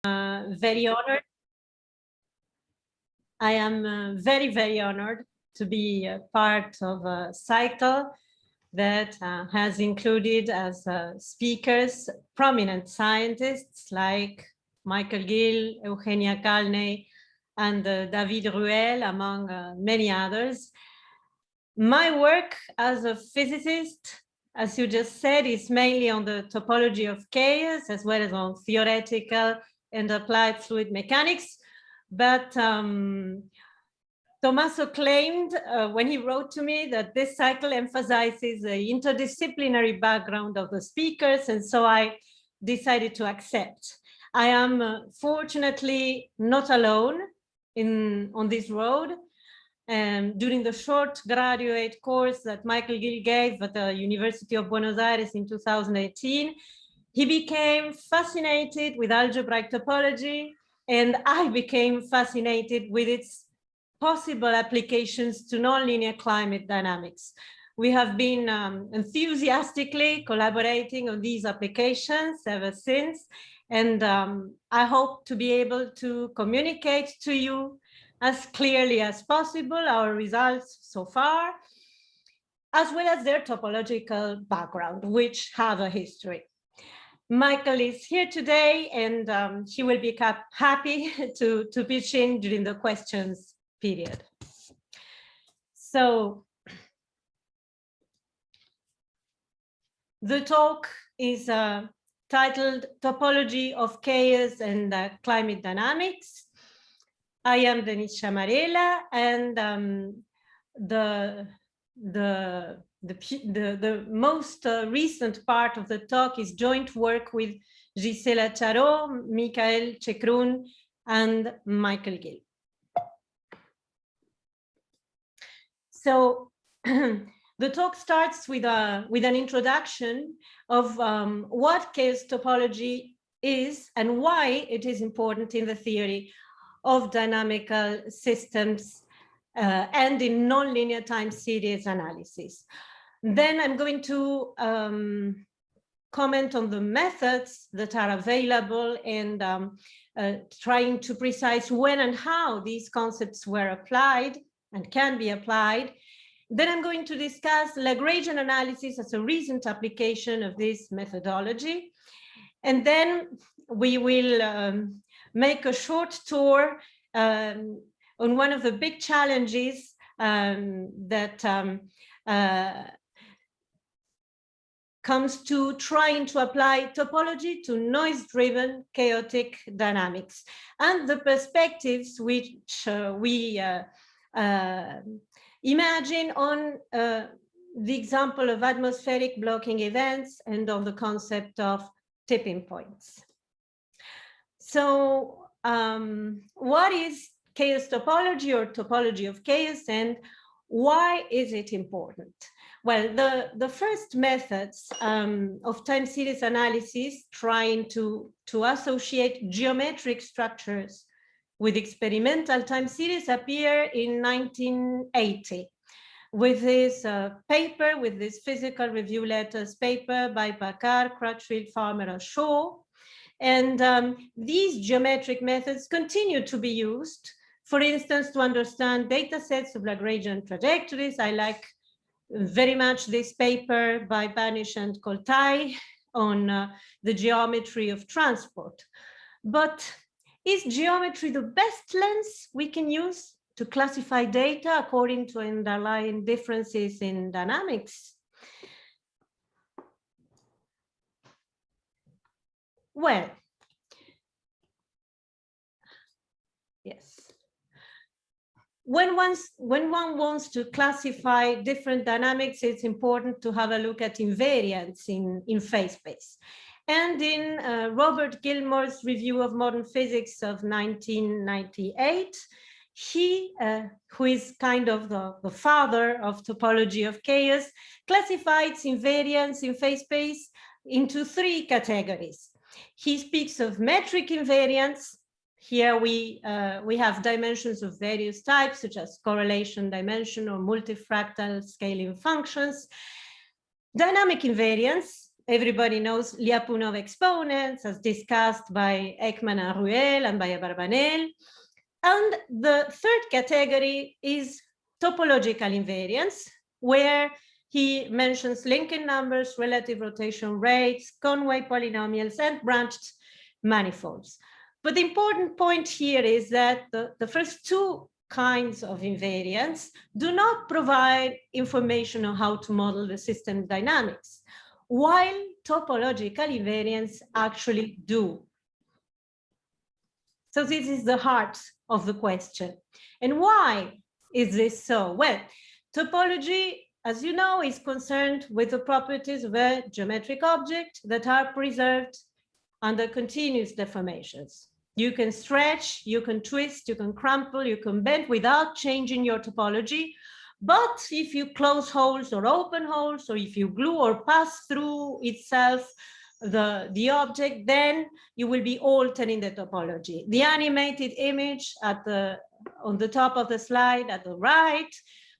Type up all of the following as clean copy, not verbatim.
very honored. I am very, very honored to be a part of a cycle that has included as speakers prominent scientists like Mickaël, Ghil, Eugenia Calney, and David Ruel, among many others. My work as a physicist, as you just said, is mainly on the topology of chaos, as well as on theoretical and applied fluid mechanics. But Tommaso claimed when he wrote to me that this cycle emphasizes the interdisciplinary background of the speakers, and so I decided to accept. I am fortunately not alone on this road. During the short graduate course that Mickaël Ghil gave at the University of Buenos Aires in 2018, he became fascinated with algebraic topology, and I became fascinated with its possible applications to nonlinear climate dynamics. We have been enthusiastically collaborating on these applications ever since, and I hope to be able to communicate to you as clearly as possible our results so far, as well as their topological background, which have a history. Mickaël is here today, and he will be happy to pitch in during the questions period. So the talk is titled Topology of Chaos and Climate Dynamics. I am Denisse Sciamarella, and the most recent part of the talk is joint work with Gisela Charó, Mickaël, Chekroun, and Mickaël Ghil. So the talk starts with an introduction of what chaos topology is and why it is important in the theory of dynamical systems and in nonlinear time series analysis. Then I'm going to comment on the methods that are available and trying to precise when and how these concepts were applied and can be applied. Then I'm going to discuss Lagrangian analysis as a recent application of this methodology. And then we will make a short tour on one of the big challenges that comes to trying to apply topology to noise-driven chaotic dynamics and the perspectives which we imagine on the example of atmospheric blocking events and on the concept of tipping points. So what is chaos topology or topology of chaos, and why is it important? Well, the first methods of time series analysis trying to associate geometric structures with experimental time series appear in 1980 with this paper, with this physical review letters paper by Packard, Crutchfield, Farmer, and Shaw. And these geometric methods continue to be used, for instance, to understand data sets of Lagrangian trajectories. I like very much this paper by Banish and Koltai on the geometry of transport. But is geometry the best lens we can use to classify data according to underlying differences in dynamics? Well, yes. When one wants to classify different dynamics, it's important to have a look at invariants in phase space. And in Robert Gilmore's review of modern physics of 1998, he, who is kind of the father of topology of chaos, classified invariants in phase space into three categories. He speaks of metric invariants. Here we have dimensions of various types, such as correlation dimension or multifractal scaling functions. Dynamic invariants, everybody knows Lyapunov exponents, as discussed by Ekman and Ruel and by Abarbanel. And the third category is topological invariance, where he mentions Lincoln numbers, relative rotation rates, Conway polynomials, and branched manifolds. But the important point here is that the first two kinds of invariance do not provide information on how to model the system dynamics, while topological invariance actually do. So this is the heart of the question. And why is this so? Well, topology, as you know, is concerned with the properties of a geometric object that are preserved under continuous deformations. You can stretch, you can twist, you can crumple, you can bend without changing your topology. But if you close holes or open holes, or if you glue or pass through itself the object, then you will be altering the topology. The animated image on the top of the slide at the right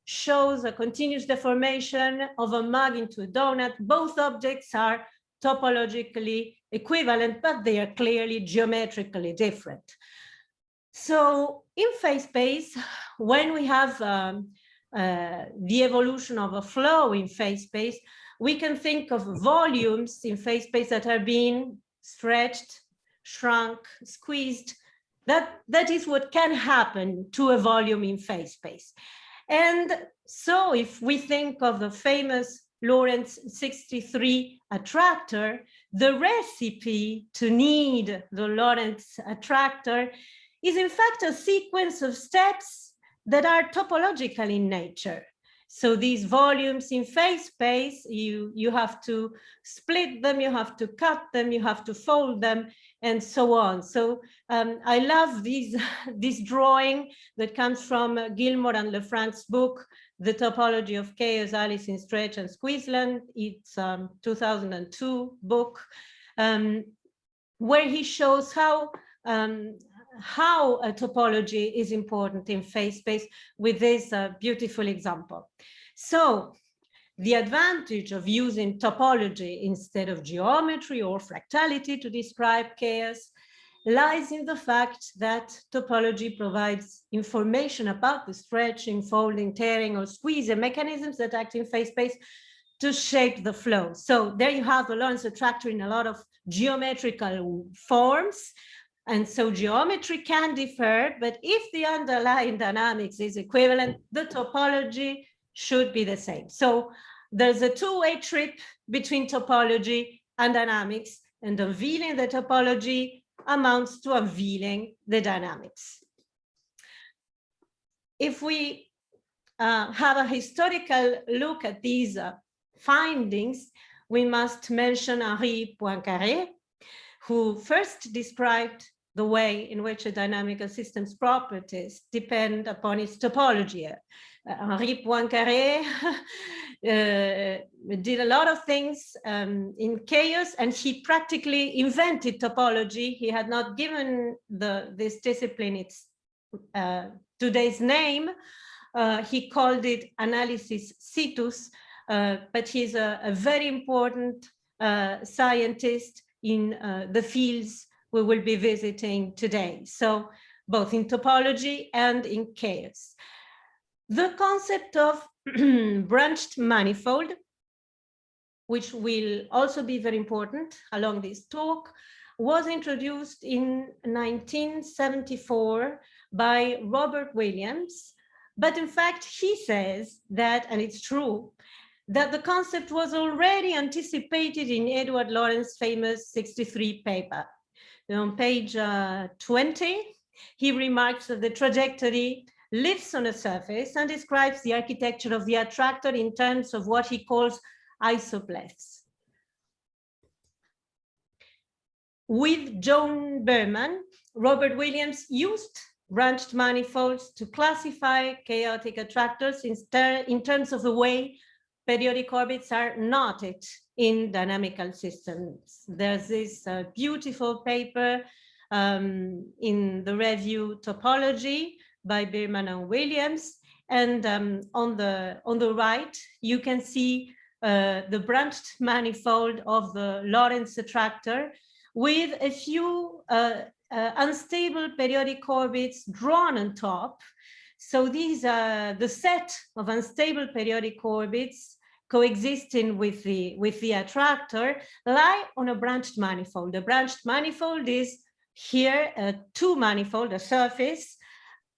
shows a continuous deformation of a mug into a donut. Both objects are topologically equivalent, but they are clearly geometrically different. So in phase space, when we have the evolution of a flow in phase space, we can think of volumes in phase space that are being stretched, shrunk, squeezed. That is what can happen to a volume in phase space. And so if we think of the famous Lorentz 63 attractor, the recipe to need the Lorentz attractor is in fact a sequence of steps that are topological in nature. So these volumes in phase space, you have to split them, you have to cut them, you have to fold them, and so on. So I love this drawing that comes from Gilmore and Lefranc's book, The Topology of Chaos, Alice in Stretch and Squeezeland. It's a 2002 book, where he shows how a topology is important in phase space with this beautiful example. So the advantage of using topology instead of geometry or fractality to describe chaos lies in the fact that topology provides information about the stretching, folding, tearing, or squeezing mechanisms that act in phase space to shape the flow. So there you have the Lorentz attractor in a lot of geometrical forms. And so geometry can differ, but if the underlying dynamics is equivalent, the topology should be the same. So there's a two-way trip between topology and dynamics, and unveiling the topology amounts to unveiling the dynamics. If we have a historical look at these findings, we must mention Henri Poincaré, who first described the way in which a dynamical system's properties depend upon its topology. Henri Poincaré did a lot of things in chaos, and he practically invented topology. He had not given this discipline its today's name. He called it analysis situs, but he's a very important scientist in the fields we will be visiting today. So both in topology and in chaos. The concept of branched manifold, which will also be very important along this talk, was introduced in 1974 by Robert Williams. But in fact, he says that, and it's true, that the concept was already anticipated in Edward Lorentz's famous 63 paper. On page 20, he remarks that the trajectory lives on a surface and describes the architecture of the attractor in terms of what he calls isoplex. With John Berman, Robert Williams used branched manifolds to classify chaotic attractors in terms of the way periodic orbits are knotted in dynamical systems. There's this beautiful paper in the review Topology by Berman and Williams. And on the right, you can see the branched manifold of the Lorentz attractor with a few unstable periodic orbits drawn on top. So these are the set of unstable periodic orbits coexisting with the attractor lie on a branched manifold. The branched manifold is here a two-manifold, a surface,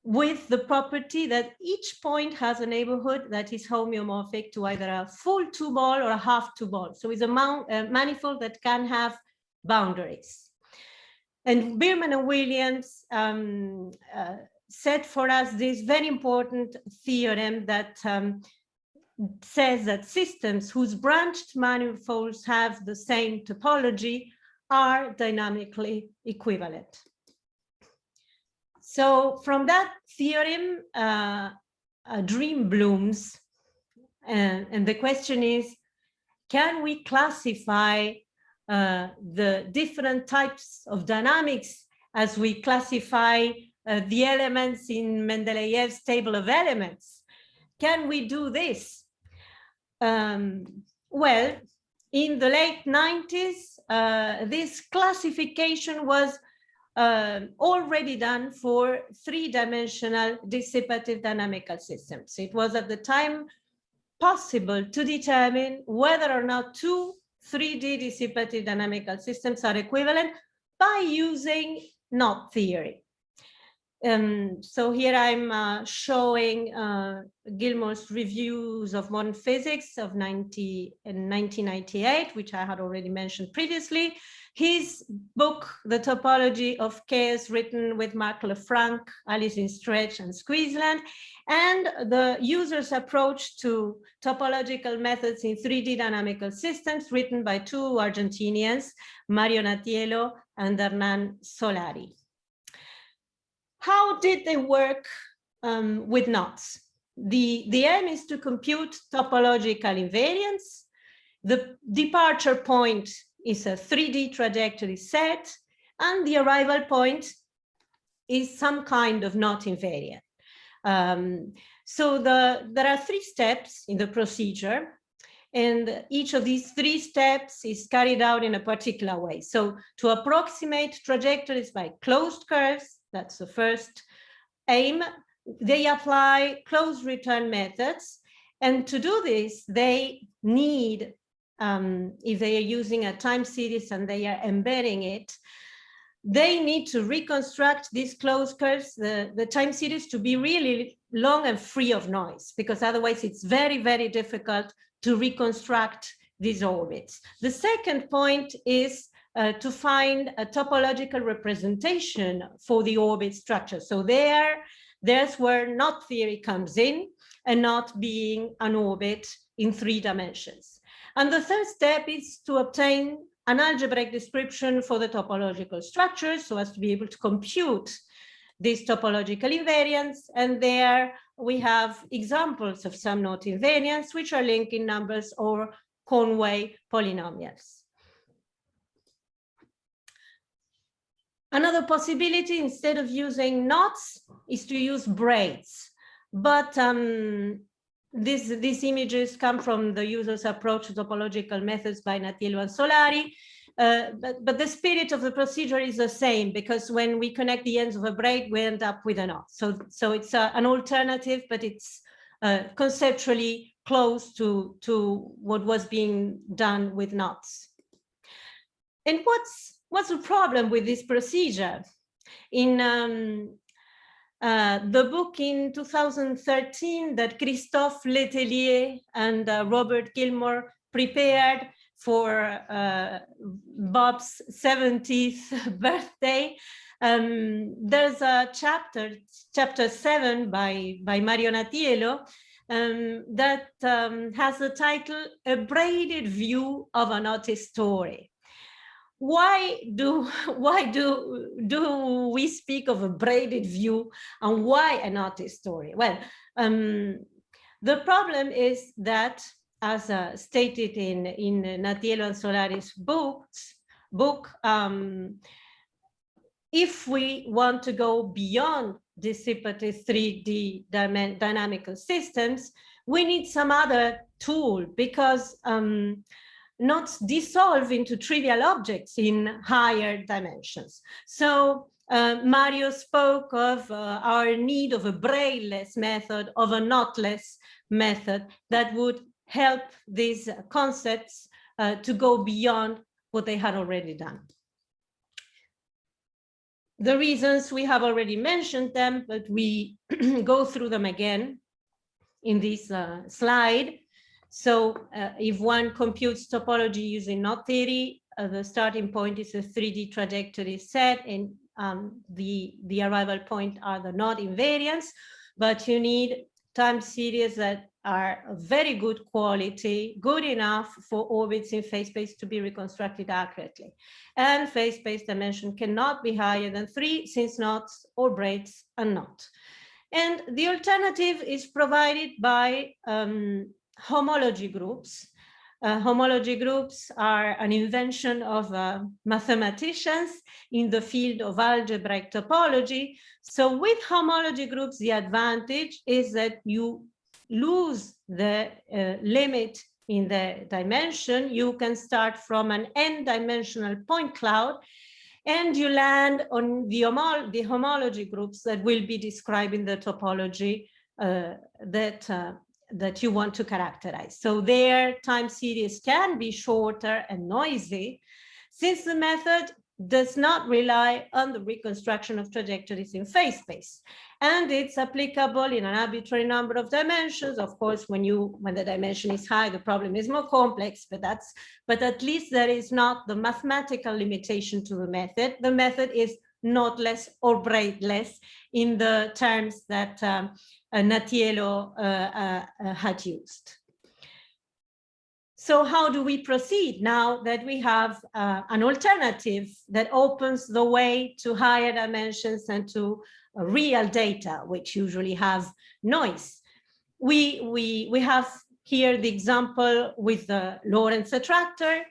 with the property that each point has a neighborhood that is homeomorphic to either a full two-ball or a half two-ball. So it's a manifold that can have boundaries. And Bierman and Williams set for us this very important theorem that says that systems whose branched manifolds have the same topology are dynamically equivalent. So from that theorem, a dream blooms. And the question is, can we classify the different types of dynamics as we classify the elements in Mendeleev's table of elements? Can we do this? Well, in the late 90s, this classification was already done for three-dimensional dissipative dynamical systems. It was at the time possible to determine whether or not two 3D dissipative dynamical systems are equivalent by using knot theory. So here I'm showing Gilmore's reviews of modern physics of 1998, which I had already mentioned previously. His book, The Topology of Chaos, written with Marc Lefranc, Alice in Stretch, and Squeezeland, and the user's approach to topological methods in 3D dynamical systems, written by two Argentinians, Mario Natielo and Hernan Solari. How did they work with knots? The aim is to compute topological invariance. The departure point is a 3D trajectory set, and the arrival point is some kind of knot invariant. So there are three steps in the procedure, and each of these three steps is carried out in a particular way. So to approximate trajectories by closed curves, that's the first aim, they apply closed return methods. And to do this, they need, if they are using a time series and they are embedding it, they need to reconstruct these closed curves, the time series, to be really long and free of noise, because otherwise it's very, very difficult to reconstruct these orbits. The second point is to find a topological representation for the orbit structure. So there's where knot theory comes in, and not being an orbit in 3 dimensions. And the third step is to obtain an algebraic description for the topological structures so as to be able to compute these topological invariants. And there we have examples of some knot invariants, which are linking numbers or Conway polynomials. Another possibility, instead of using knots, is to use braids. But these images come from the user's approach to topological methods by Natielo and Solari. But the spirit of the procedure is the same, because when we connect the ends of a braid, we end up with a knot. So it's an alternative, but it's conceptually close to what was being done with knots. And what's the problem with this procedure? In the book in 2013 that Christophe Letelier and Robert Gilmore prepared for Bob's 70th birthday, there's a chapter 7 by Mario Natielo, that has the title "A Braided View of a Knotty Story." Why do we speak of a braided view, and why a knotty story? Well, the problem is that, as stated in Natielo and Solari's book, if we want to go beyond dissipative 3D dynamical systems, we need some other tool, because not dissolve into trivial objects in higher dimensions. So Mario spoke of our need of a brailless method, of a knotless method that would help these concepts to go beyond what they had already done. The reasons, we have already mentioned them, but we go through them again in this slide. So if one computes topology using knot theory, the starting point is a 3D trajectory set, and the arrival point are the knot invariants, but you need time series that are of very good quality, good enough for orbits in phase space to be reconstructed accurately. And phase space dimension cannot be higher than 3, since knots or braids are not. And the alternative is provided by homology groups. Homology groups are an invention of mathematicians in the field of algebraic topology. So with homology groups, the advantage is that you lose the limit in the dimension. You can start from an n-dimensional point cloud, and you land on the homology groups that will be describing the topology that you want to characterize. So their time series can be shorter and noisy, since the method does not rely on the reconstruction of trajectories in phase space. And it's applicable in an arbitrary number of dimensions. Of course, when the dimension is high, the problem is more complex, but at least there is not the mathematical limitation to the method. The method is knotless or braidless in the terms that Natielo had used. So how do we proceed now that we have an alternative that opens the way to higher dimensions and to real data, which usually have noise? We have here the example with the Lorentz attractor.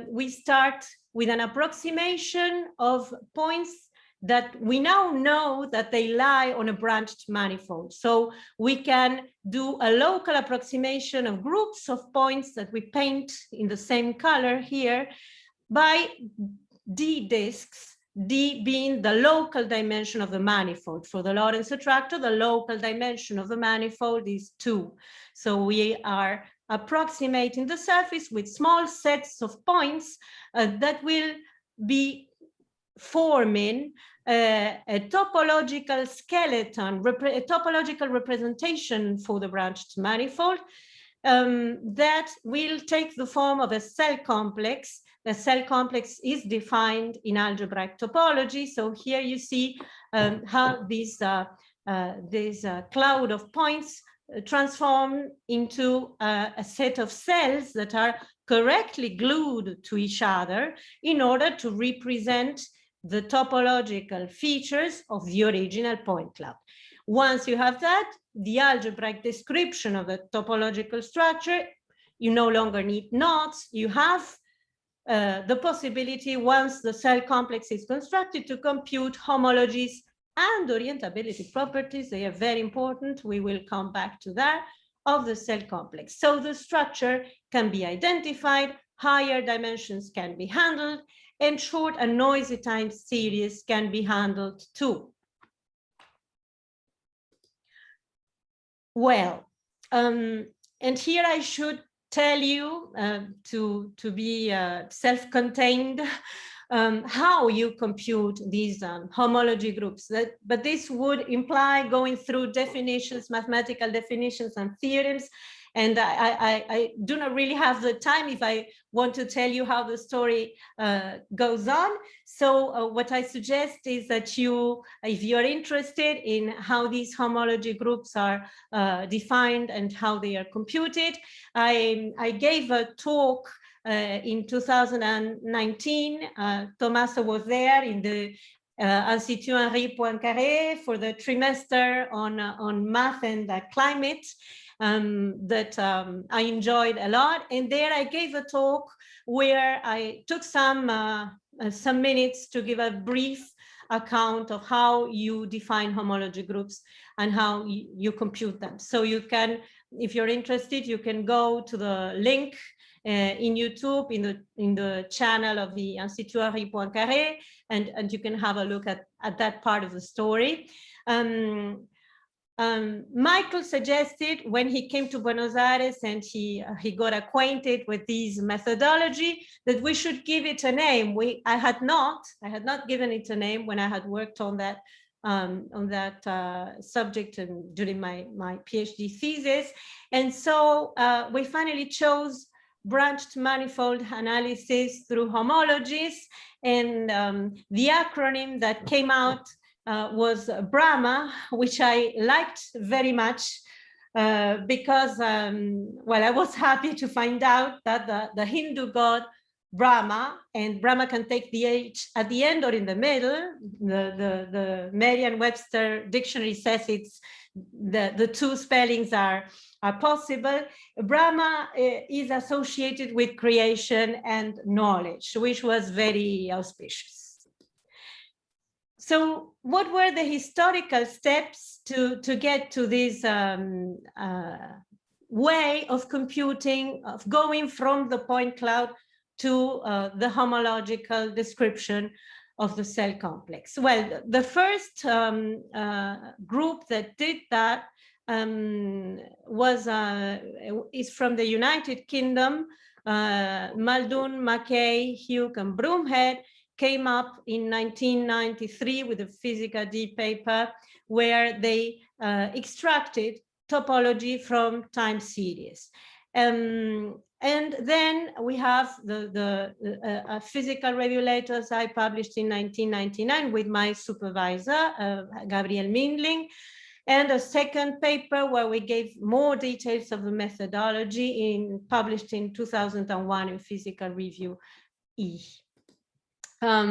We start with an approximation of points that we now know that they lie on a branched manifold. So we can do a local approximation of groups of points that we paint in the same color here by D disks, D being the local dimension of the manifold. For the Lorentz attractor, the local dimension of the manifold is 2. So we are approximating the surface with small sets of points that will be forming a topological skeleton, a topological representation for the branched manifold that will take the form of a cell complex. The cell complex is defined in algebraic topology. So here you see how this cloud of points transform into a set of cells that are correctly glued to each other in order to represent the topological features of the original point cloud. Once you have that, the algebraic description of the topological structure, you no longer need knots. You have the possibility, once the cell complex is constructed, to compute homologies and orientability properties. They are very important. We will come back to that, of the cell complex. So the structure can be identified, higher dimensions can be handled, and short and noisy time series can be handled too. Well, and here I should tell you to be self-contained how you compute these homology groups. But this would imply going through definitions, mathematical definitions and theorems. And I do not really have the time if I want to tell you how the story goes on. So what I suggest is that you, if you're interested in how these homology groups are defined and how they are computed, I gave a talk in 2019. Tommaso was there in the Institut Henri Poincaré for the trimester on math and climate. That I enjoyed a lot, and there I gave a talk where I took some minutes to give a brief account of how you define homology groups and how you compute them. So you can if you're interested, you can go to the link in YouTube, in the channel of the Institut Henri Poincaré, and you can have a look at that part of the story. Mickaël suggested when he came to Buenos Aires and he got acquainted with this methodology that we should give it a name. I had not given it a name when I had worked on that subject and during my PhD thesis. And so we finally chose branched manifold analysis through homologies, and the acronym that came out was Brahma, which I liked very much because, well, I was happy to find out that the Hindu god Brahma, and Brahma can take the H at the end or in the middle. The Merriam-Webster dictionary says it's the two spellings are possible. Brahma is associated with creation and knowledge, which was very auspicious. So what were the historical steps to get to this way of computing, of going from the point cloud to the homological description of the cell complex? Well, the first group that did that is from the United Kingdom. Muldoon, Mackay, Hugh, and Broomhead came up in 1993 with a Physica D paper where they extracted topology from time series. And then we have the physical regulators I published in 1999 with my supervisor, Gabriel Mindling, and a second paper where we gave more details of the methodology published in 2001 in Physical Review E. A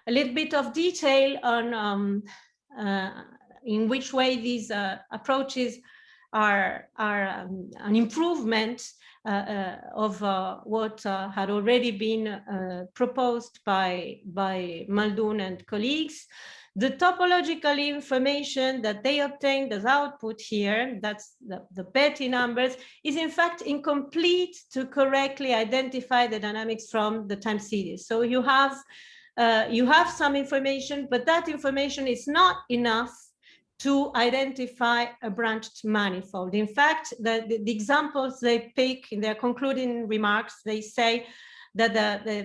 little bit of detail on in which way these approaches are an improvement of what had already been proposed by Muldoon and colleagues. The topological information that they obtained as output here, that's the petty numbers, is in fact incomplete to correctly identify the dynamics from the time series. So you have some information, but that information is not enough to identify a branched manifold. In fact, the examples they pick in their concluding remarks, they say that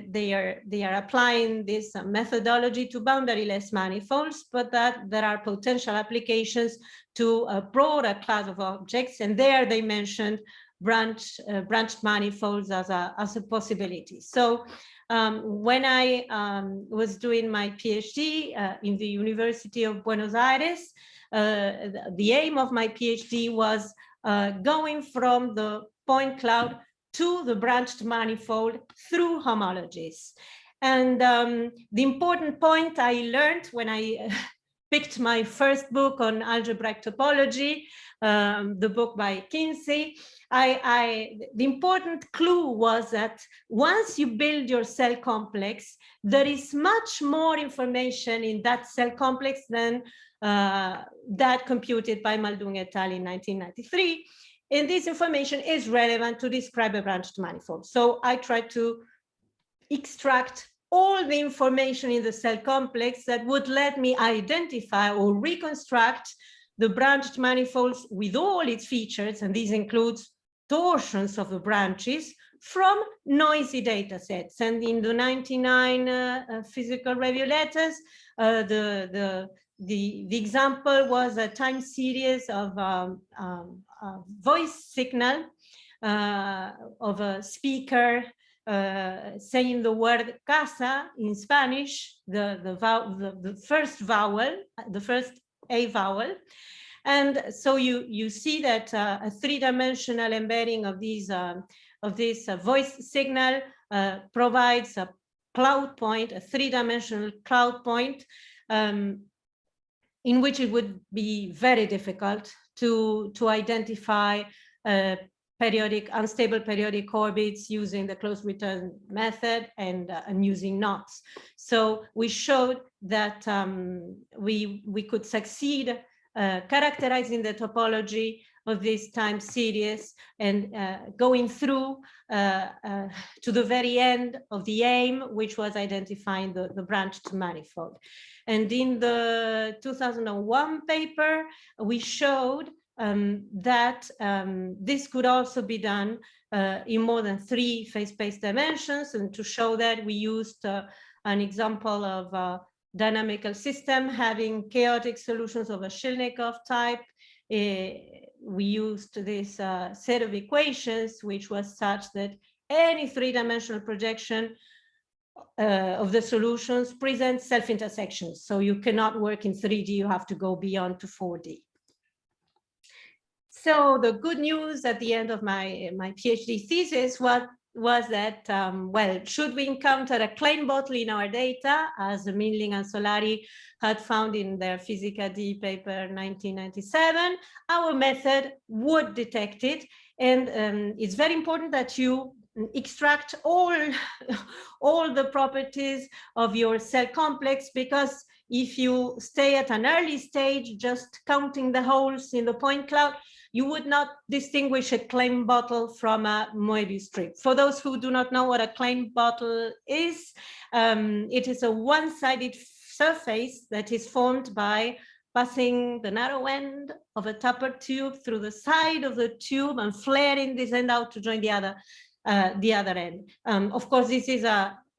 they are applying this methodology to boundaryless manifolds, but that there are potential applications to a broader class of objects, and there they mentioned branched manifolds as a possibility. So when I was doing my PhD in the University of Buenos Aires, the aim of my PhD was going from the point cloud to the branched manifold through homologies. And the important point I learned when I picked my first book on algebraic topology, the book by Kinsey, the important clue was that once you build your cell complex, there is much more information in that cell complex than that computed by Muldoon et al. In 1993. And this information is relevant to describe a branched manifold. So I tried to extract all the information in the cell complex that would let me identify or reconstruct the branched manifolds with all its features, and this includes torsions of the branches from noisy data sets. And in the 99 physical review letters, the example was a time series of voice signal of a speaker saying the word casa in Spanish, the first vowel, the first A vowel. And so you see that a three-dimensional embedding of this voice signal provides a cloud point, a three-dimensional cloud point, in which it would be very difficult to identify unstable periodic orbits using the closed return method and using knots. So we showed that we could succeed characterizing the topology of this time series and going through to the very end of the aim, which was identifying the branched manifold. And in the 2001 paper, we showed that this could also be done in more than 3 phase space dimensions. And to show that, we used an example of a dynamical system having chaotic solutions of a Shilnikov type. We used this set of equations, which was such that any 3-dimensional projection of the solutions presents self-intersections. So you cannot work in 3D, you have to go beyond to 4D. So the good news at the end of my PhD thesis was that, well, should we encounter a Klein bottle in our data, as Minling and Solari had found in their Physica D paper 1997, our method would detect it. And it's very important that you extract all the properties of your cell complex, because if you stay at an early stage just counting the holes in the point cloud, you would not distinguish a Klein bottle from a Moebius strip. For those who do not know what a Klein bottle is, it is a one-sided surface that is formed by passing the narrow end of a tapered tube through the side of the tube and flaring this end out to join the other end. Of course, this is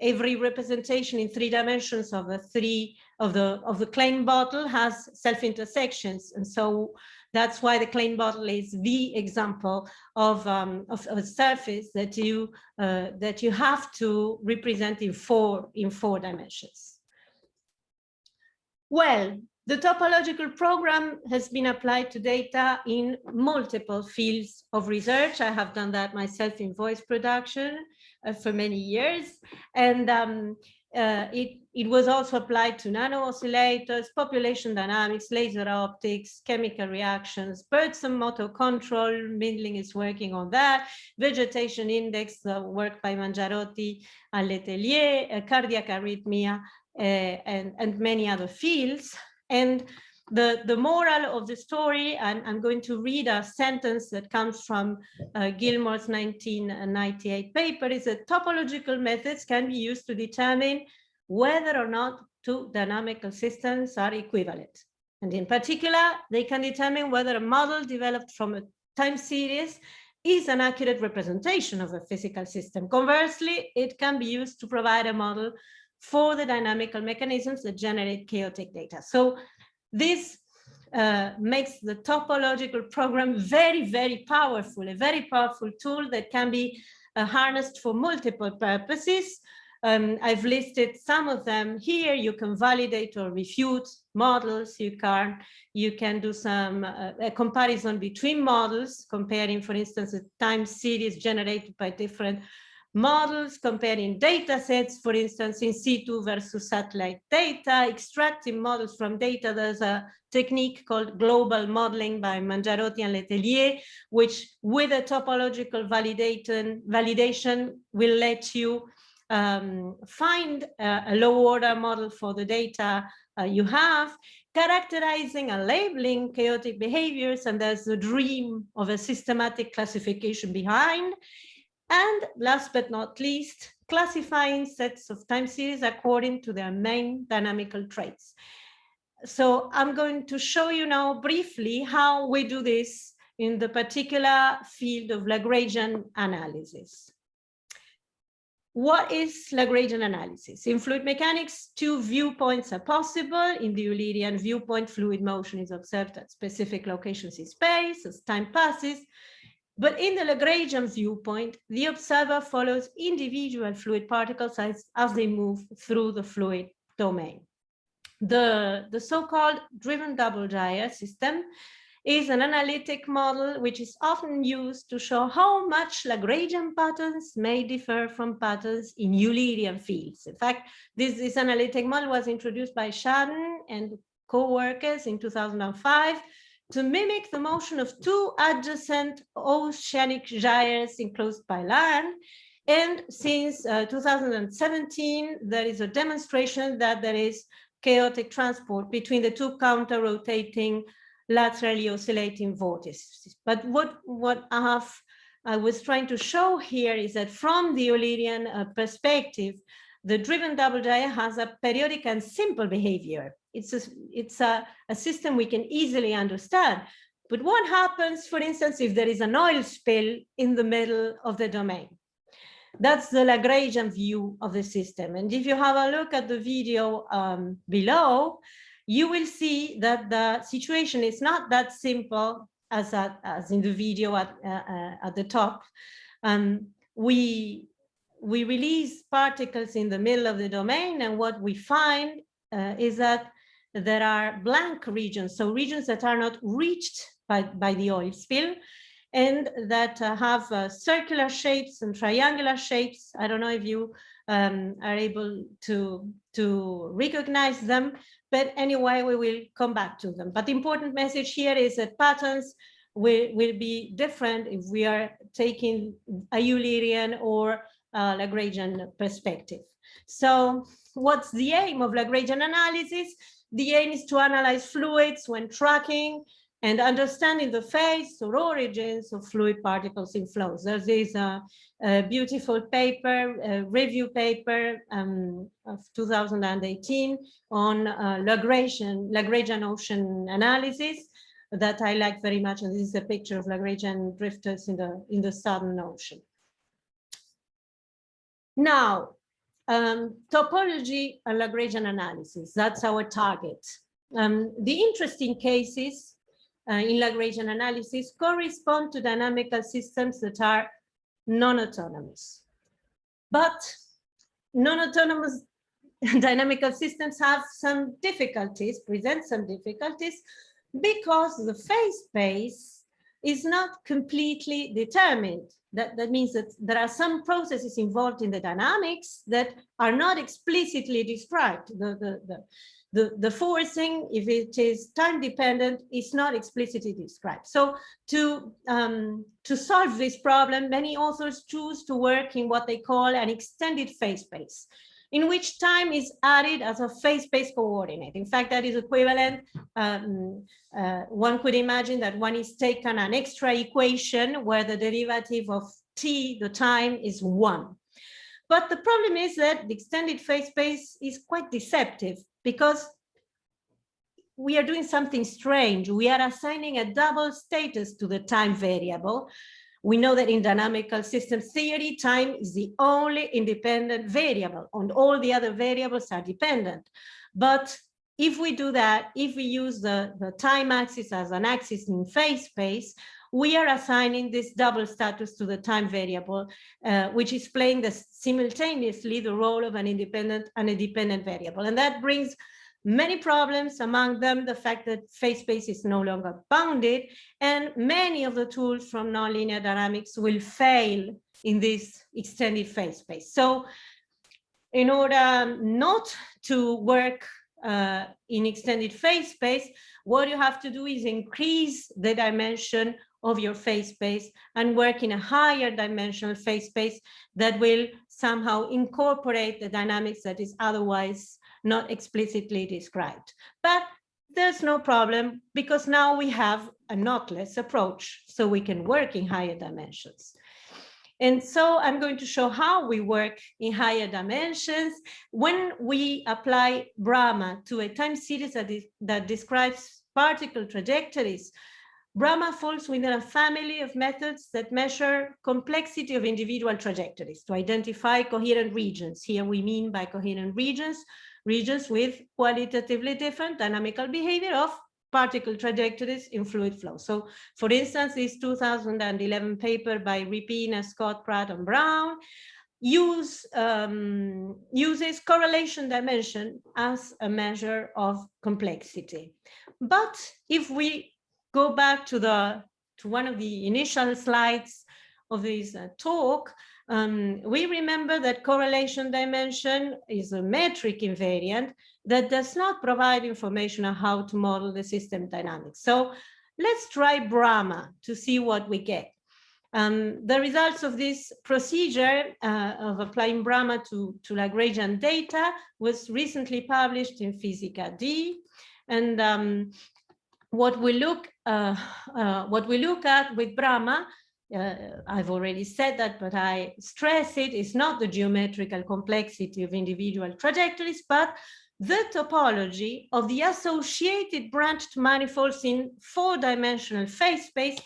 every representation in 3 dimensions of the Klein bottle has self-intersections, and so that's why the Klein bottle is the example of a surface that you have to represent in four dimensions. Well, the topological program has been applied to data in multiple fields of research. I have done that myself in voice production for many years, and it was also applied to nano oscillators, population dynamics, laser optics, chemical reactions, Bergson motor control. Minling is working on that, vegetation index, work by Mangiarotti and Letelier, cardiac arrhythmia, and many other fields. And the moral of the story, and I'm going to read a sentence that comes from Gilmore's 1998 paper, is that topological methods can be used to determine whether or not 2 dynamical systems are equivalent. And in particular, they can determine whether a model developed from a time series is an accurate representation of a physical system. Conversely, it can be used to provide a model for the dynamical mechanisms that generate chaotic data. So this makes the topological program very, very powerful, a very powerful tool that can be harnessed for multiple purposes. I've listed some of them here. You can validate or refute models. You can do some a comparison between models, comparing, for instance, a time series generated by different models, comparing data sets, for instance, in situ versus satellite data, extracting models from data. There's a technique called global modeling by Mangiarotti and Letelier, which with a topological validation will let you find a low-order model for the data you have, characterizing and labeling chaotic behaviors, and there's the dream of a systematic classification behind. And last but not least, classifying sets of time series according to their main dynamical traits. So I'm going to show you now briefly how we do this in the particular field of Lagrangian analysis. What is Lagrangian analysis? In fluid mechanics, 2 viewpoints are possible. In the Eulerian viewpoint, fluid motion is observed at specific locations in space as time passes. But in the Lagrangian viewpoint, the observer follows individual fluid particles as they move through the fluid domain. The so-called driven double gyre system is an analytic model which is often used to show how much Lagrangian patterns may differ from patterns in Eulerian fields. In fact, this analytic model was introduced by Schaden and co-workers in 2005 to mimic the motion of 2 adjacent oceanic gyres enclosed by land. And since 2017, there is a demonstration that there is chaotic transport between the 2 counter-rotating laterally oscillating vortices. But what I was trying to show here is that from the Eulerian perspective, the driven double gyre has a periodic and simple behavior. It's a system we can easily understand. But what happens, for instance, if there is an oil spill in the middle of the domain? That's the Lagrangian view of the system. And if you have a look at the video below, you will see that the situation is not that simple as in the video at the top. We release particles in the middle of the domain, and what we find is that there are blank regions, so regions that are not reached by the oil spill, and that have circular shapes and triangular shapes. I don't know if you are able to recognize them, but anyway, we will come back to them. But the important message here is that patterns will be different if we are taking a Eulerian or Lagrangian perspective. So what's the aim of Lagrangian analysis? The aim is to analyze fluids when tracking and understanding the phase or origins of fluid particles in flows. There is a beautiful paper, a review paper of 2018 on Lagrangian ocean analysis that I like very much. And this is a picture of Lagrangian drifters in the Southern Ocean. Now, topology and Lagrangian analysis, that's our target. The interesting cases in Lagrangian analysis correspond to dynamical systems that are non-autonomous. But non-autonomous dynamical systems have some difficulties, present some difficulties, because the phase space is not completely determined. That means that there are some processes involved in the dynamics that are not explicitly described. The forcing, if it is time dependent, is not explicitly described. So to solve this problem, many authors choose to work in what they call an extended phase space, in which time is added as a phase space coordinate. In fact, that is equivalent. One could imagine that one is taken an extra equation where the derivative of t, the time, is 1. But the problem is that the extended phase space is quite deceptive, because we are doing something strange. We are assigning a double status to the time variable. We know that in dynamical system theory, time is the only independent variable, and all the other variables are dependent. But if we do that, if we use the time axis as an axis in phase space, we are assigning this double status to the time variable, which is playing simultaneously the role of an independent and a dependent variable. And that brings many problems, among them the fact that phase space is no longer bounded, and many of the tools from nonlinear dynamics will fail in this extended phase space. So in order not to work in extended phase space, what you have to do is increase the dimension of your phase space and work in a higher dimensional phase space that will somehow incorporate the dynamics that is otherwise not explicitly described. But there's no problem, because now we have a knotless approach, so we can work in higher dimensions. And so I'm going to show how we work in higher dimensions. When we apply Brahma to a time series that describes particle trajectories, Brahma falls within a family of methods that measure complexity of individual trajectories to identify coherent regions. Here we mean by coherent regions with qualitatively different dynamical behavior of particle trajectories in fluid flow. So for instance, this 2011 paper by Ripina, Scott, Pratt, and Brown uses correlation dimension as a measure of complexity. But if we go back to one of the initial slides of this talk, we remember that correlation dimension is a metric invariant that does not provide information on how to model the system dynamics. So let's try Brahma to see what we get. The results of this procedure of applying Brahma to Lagrangian data was recently published in Physica D. And what we look at with Bramah, I've already said that, but I stress it, is not the geometrical complexity of individual trajectories, but the topology of the associated branched manifolds in 4-dimensional phase space,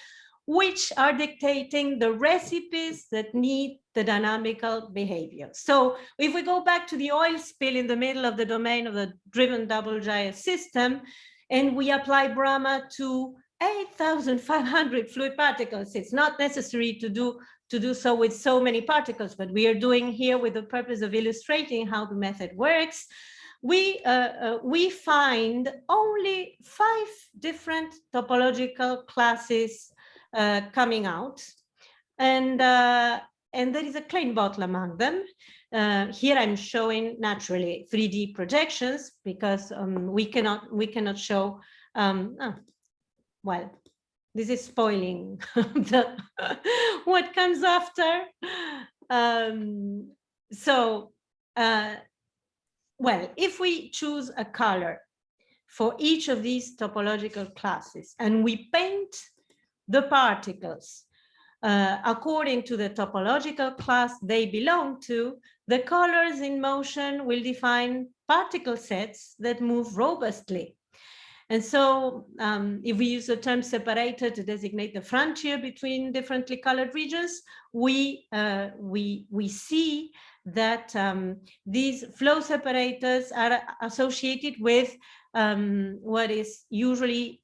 which are dictating the recipes that need the dynamical behavior. So if we go back to the oil spill in the middle of the domain of the driven double gyre system, and we apply Bramah to 8,500 fluid particles, it's not necessary to do so with so many particles, but we are doing here with the purpose of illustrating how the method works. We find only 5 different topological classes coming out, and there is a clean bottle among them. Here I'm showing naturally 3D projections because we cannot show. Well, this is spoiling what comes after. Well, if we choose a color for each of these topological classes and we paint the particles according to the topological class they belong to, the colors in motion will define particle sets that move robustly. And so if we use the term separator to designate the frontier between differently colored regions, we see that these flow separators are associated with what is usually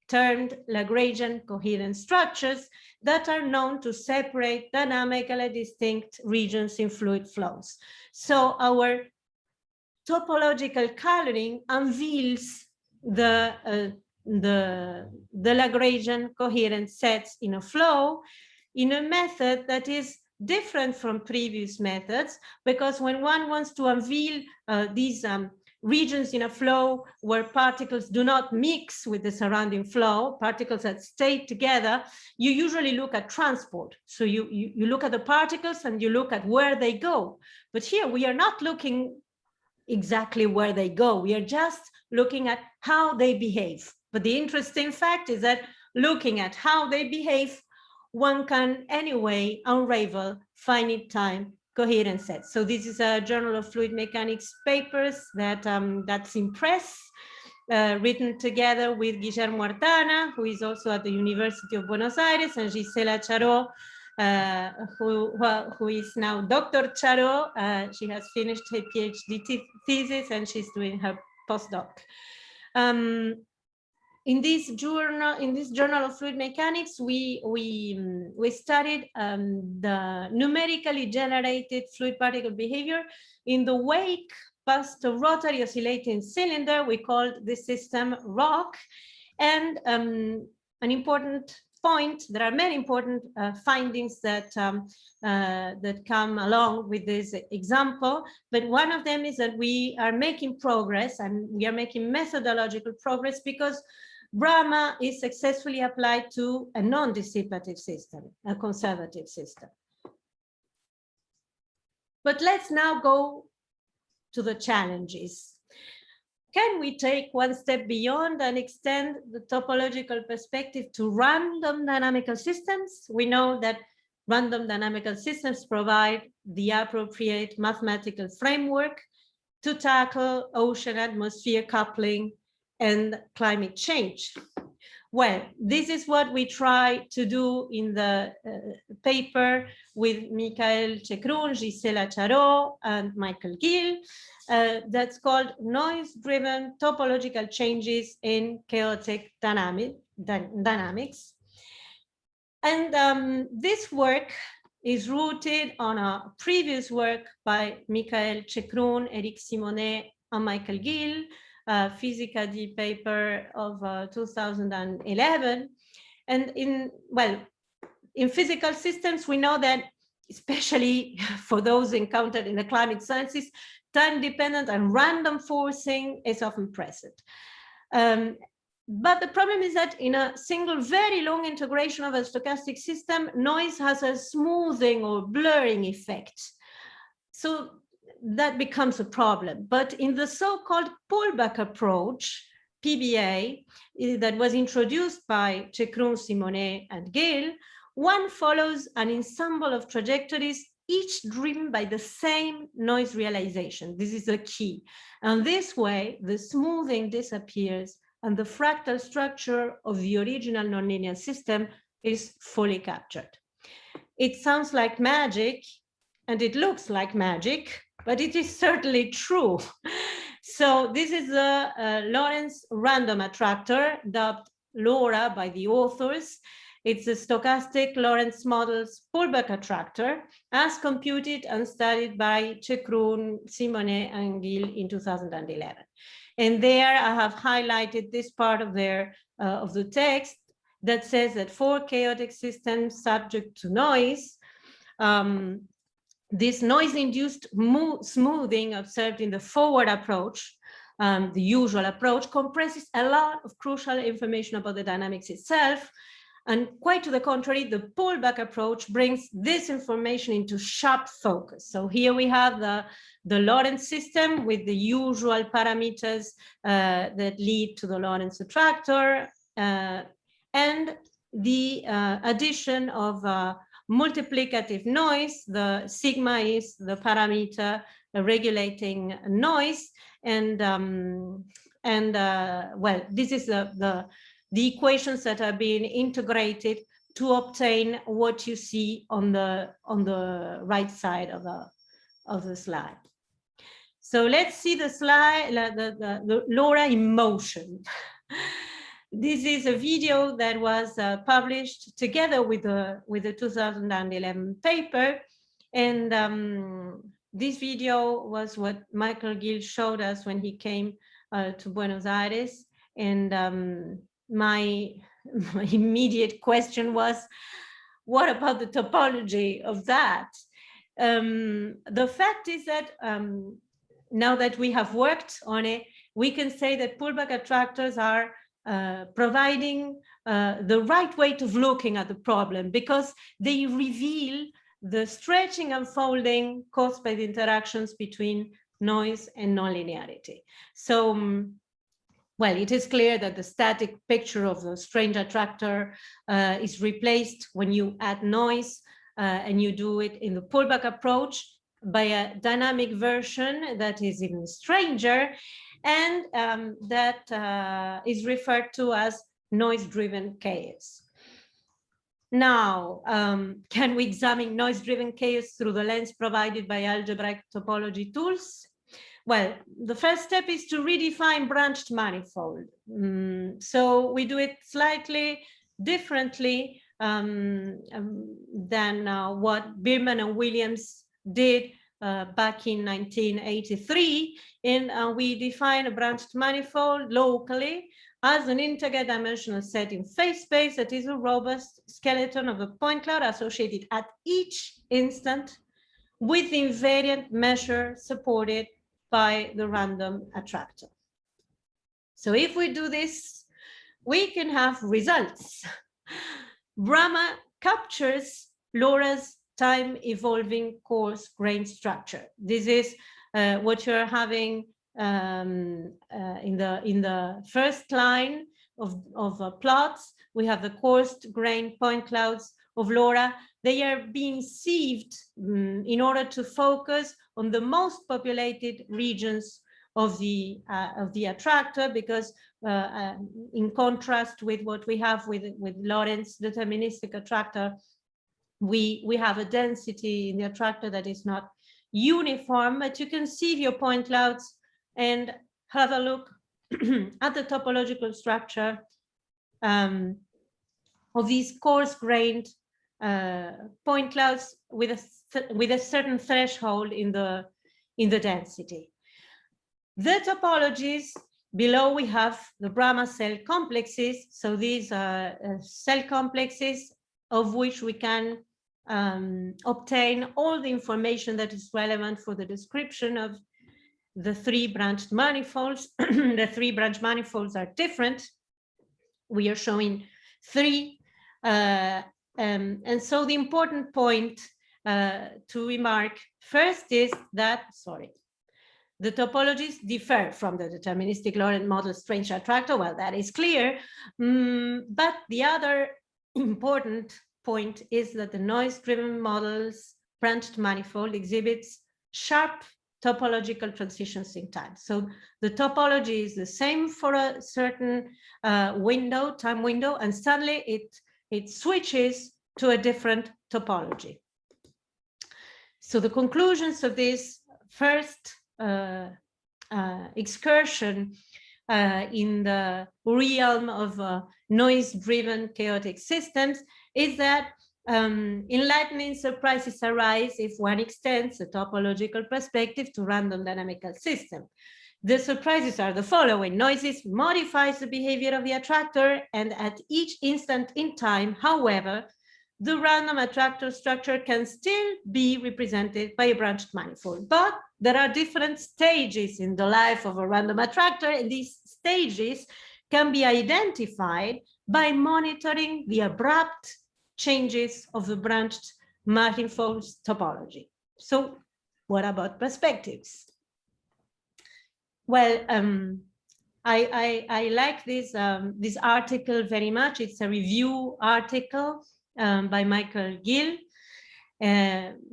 termed Lagrangian coherent structures that are known to separate dynamically distinct regions in fluid flows. So our topological coloring unveils the Lagrangian coherent sets in a flow in a method that is different from previous methods, because when one wants to unveil these regions in a flow where particles do not mix with the surrounding flow, particles that stay together, you usually look at transport. So you look at the particles and you look at where they go. But here we are not looking exactly where they go. We are just looking at how they behave. But the interesting fact is that looking at how they behave, one can anyway unravel finite time coherent sets. So this is a Journal of Fluid Mechanics papers that's in press, written together with Guillermo Artana, who is also at the University of Buenos Aires, and Gisela Charó, who is now Dr. Charó. She has finished her PhD thesis and she's doing her postdoc. In this journal of fluid mechanics, we studied the numerically generated fluid particle behavior in the wake past a rotary oscillating cylinder. We called this system ROC. And an important point, there are many important findings that come along with this example, but one of them is that we are making progress, and we are making methodological progress because Bramah is successfully applied to a non-dissipative system, a conservative system. But let's now go to the challenges. Can we take one step beyond and extend the topological perspective to random dynamical systems? We know that random dynamical systems provide the appropriate mathematical framework to tackle ocean-atmosphere coupling and climate change. Well, this is what we try to do in the paper with Mickaël, Chekroun, Gisela Charó, and Ghil. That's called Noise-Driven Topological Changes in Chaotic Dynamics. And this work is rooted on a previous work by Mickaël, Chekroun, Eric Simonet, and Ghil, Physica D paper of 2011. And in physical systems, we know that, especially for those encountered in the climate sciences, time-dependent and random forcing is often present. But the problem is that in a single very long integration of a stochastic system, noise has a smoothing or blurring effect. So that becomes a problem. But in the so-called pullback approach, PBA that was introduced by Chekroun, Simonet, and Ghil, one follows an ensemble of trajectories, each driven by the same noise realization. This is the key. And this way, the smoothing disappears and the fractal structure of the original nonlinear system is fully captured. It sounds like magic, and it looks like magic, but it is certainly true. So this is the Lorentz random attractor, dubbed LoRa by the authors. It's a stochastic Lorentz model's pullback attractor, as computed and studied by Chekroun, Simonet, and Ghil in 2011. And there I have highlighted this part of the text that says that for chaotic systems subject to noise, this noise-induced smoothing observed in the forward approach, the usual approach, compresses a lot of crucial information about the dynamics itself. And quite to the contrary, the pullback approach brings this information into sharp focus. So here we have the Lorentz system with the usual parameters that lead to the Lorentz attractor, and the addition of multiplicative noise. The sigma is the parameter regulating noise, and well, this is the equations that are being integrated to obtain what you see on the right side of the slide. So let's see the slide, the LoRa in motion. This is a video that was published together with the 2011 paper, and this video was what Mickaël Ghil showed us when he came to Buenos Aires, and my immediate question was, what about the topology of that? The fact is that now that we have worked on it, we can say that pullback attractors are providing the right way of looking at the problem, because they reveal the stretching and folding caused by the interactions between noise and nonlinearity. So, well, it is clear that the static picture of the strange attractor is replaced when you add noise, and you do it in the pullback approach by a dynamic version that is even stranger, and that is referred to as noise-driven chaos. Now, can we examine noise-driven chaos through the lens provided by algebraic topology tools? Well, the first step is to redefine branched manifold. So we do it slightly differently than what Bierman and Williams did back in 1983. And we define a branched manifold locally as an integer dimensional set in phase space that is a robust skeleton of a point cloud associated at each instant with invariant measure supported by the random attractor. So if we do this, we can have results. Bramah captures LoRa's time evolving coarse grain structure. This is what you're having in the first line of plots. We have the coarse grain point clouds of LoRa. They are being sieved in order to focus on the most populated regions of the attractor, because in contrast with what we have with Lorentz deterministic attractor, we have a density in the attractor that is not uniform, but you can sieve your point clouds and have a look at the topological structure of these coarse-grained point clouds with a certain threshold in the density. The topologies below, we have the Bramah cell complexes. So these are cell complexes of which we can obtain all the information that is relevant for the description of the three branched manifolds. The three branched manifolds are different. We are showing three. And so the important point to remark first is that, the topologies differ from the deterministic Laurent model strange attractor. Well, that is clear. But the other important point is that the noise-driven model's branched manifold exhibits sharp topological transitions in time. So the topology is the same for a certain time window, and suddenly it switches to a different topology. So the conclusions of this first excursion in the realm of noise-driven chaotic systems is that enlightening surprises arise if one extends a topological perspective to random dynamical system. The surprises are the following. Noises modifies the behavior of the attractor, and at each instant in time, however, the random attractor structure can still be represented by a branched manifold. But there are different stages in the life of a random attractor, and these stages can be identified by monitoring the abrupt changes of the branched manifold's topology. So what about perspectives? Well, I like this article very much. It's a review article by Mickaël Ghil.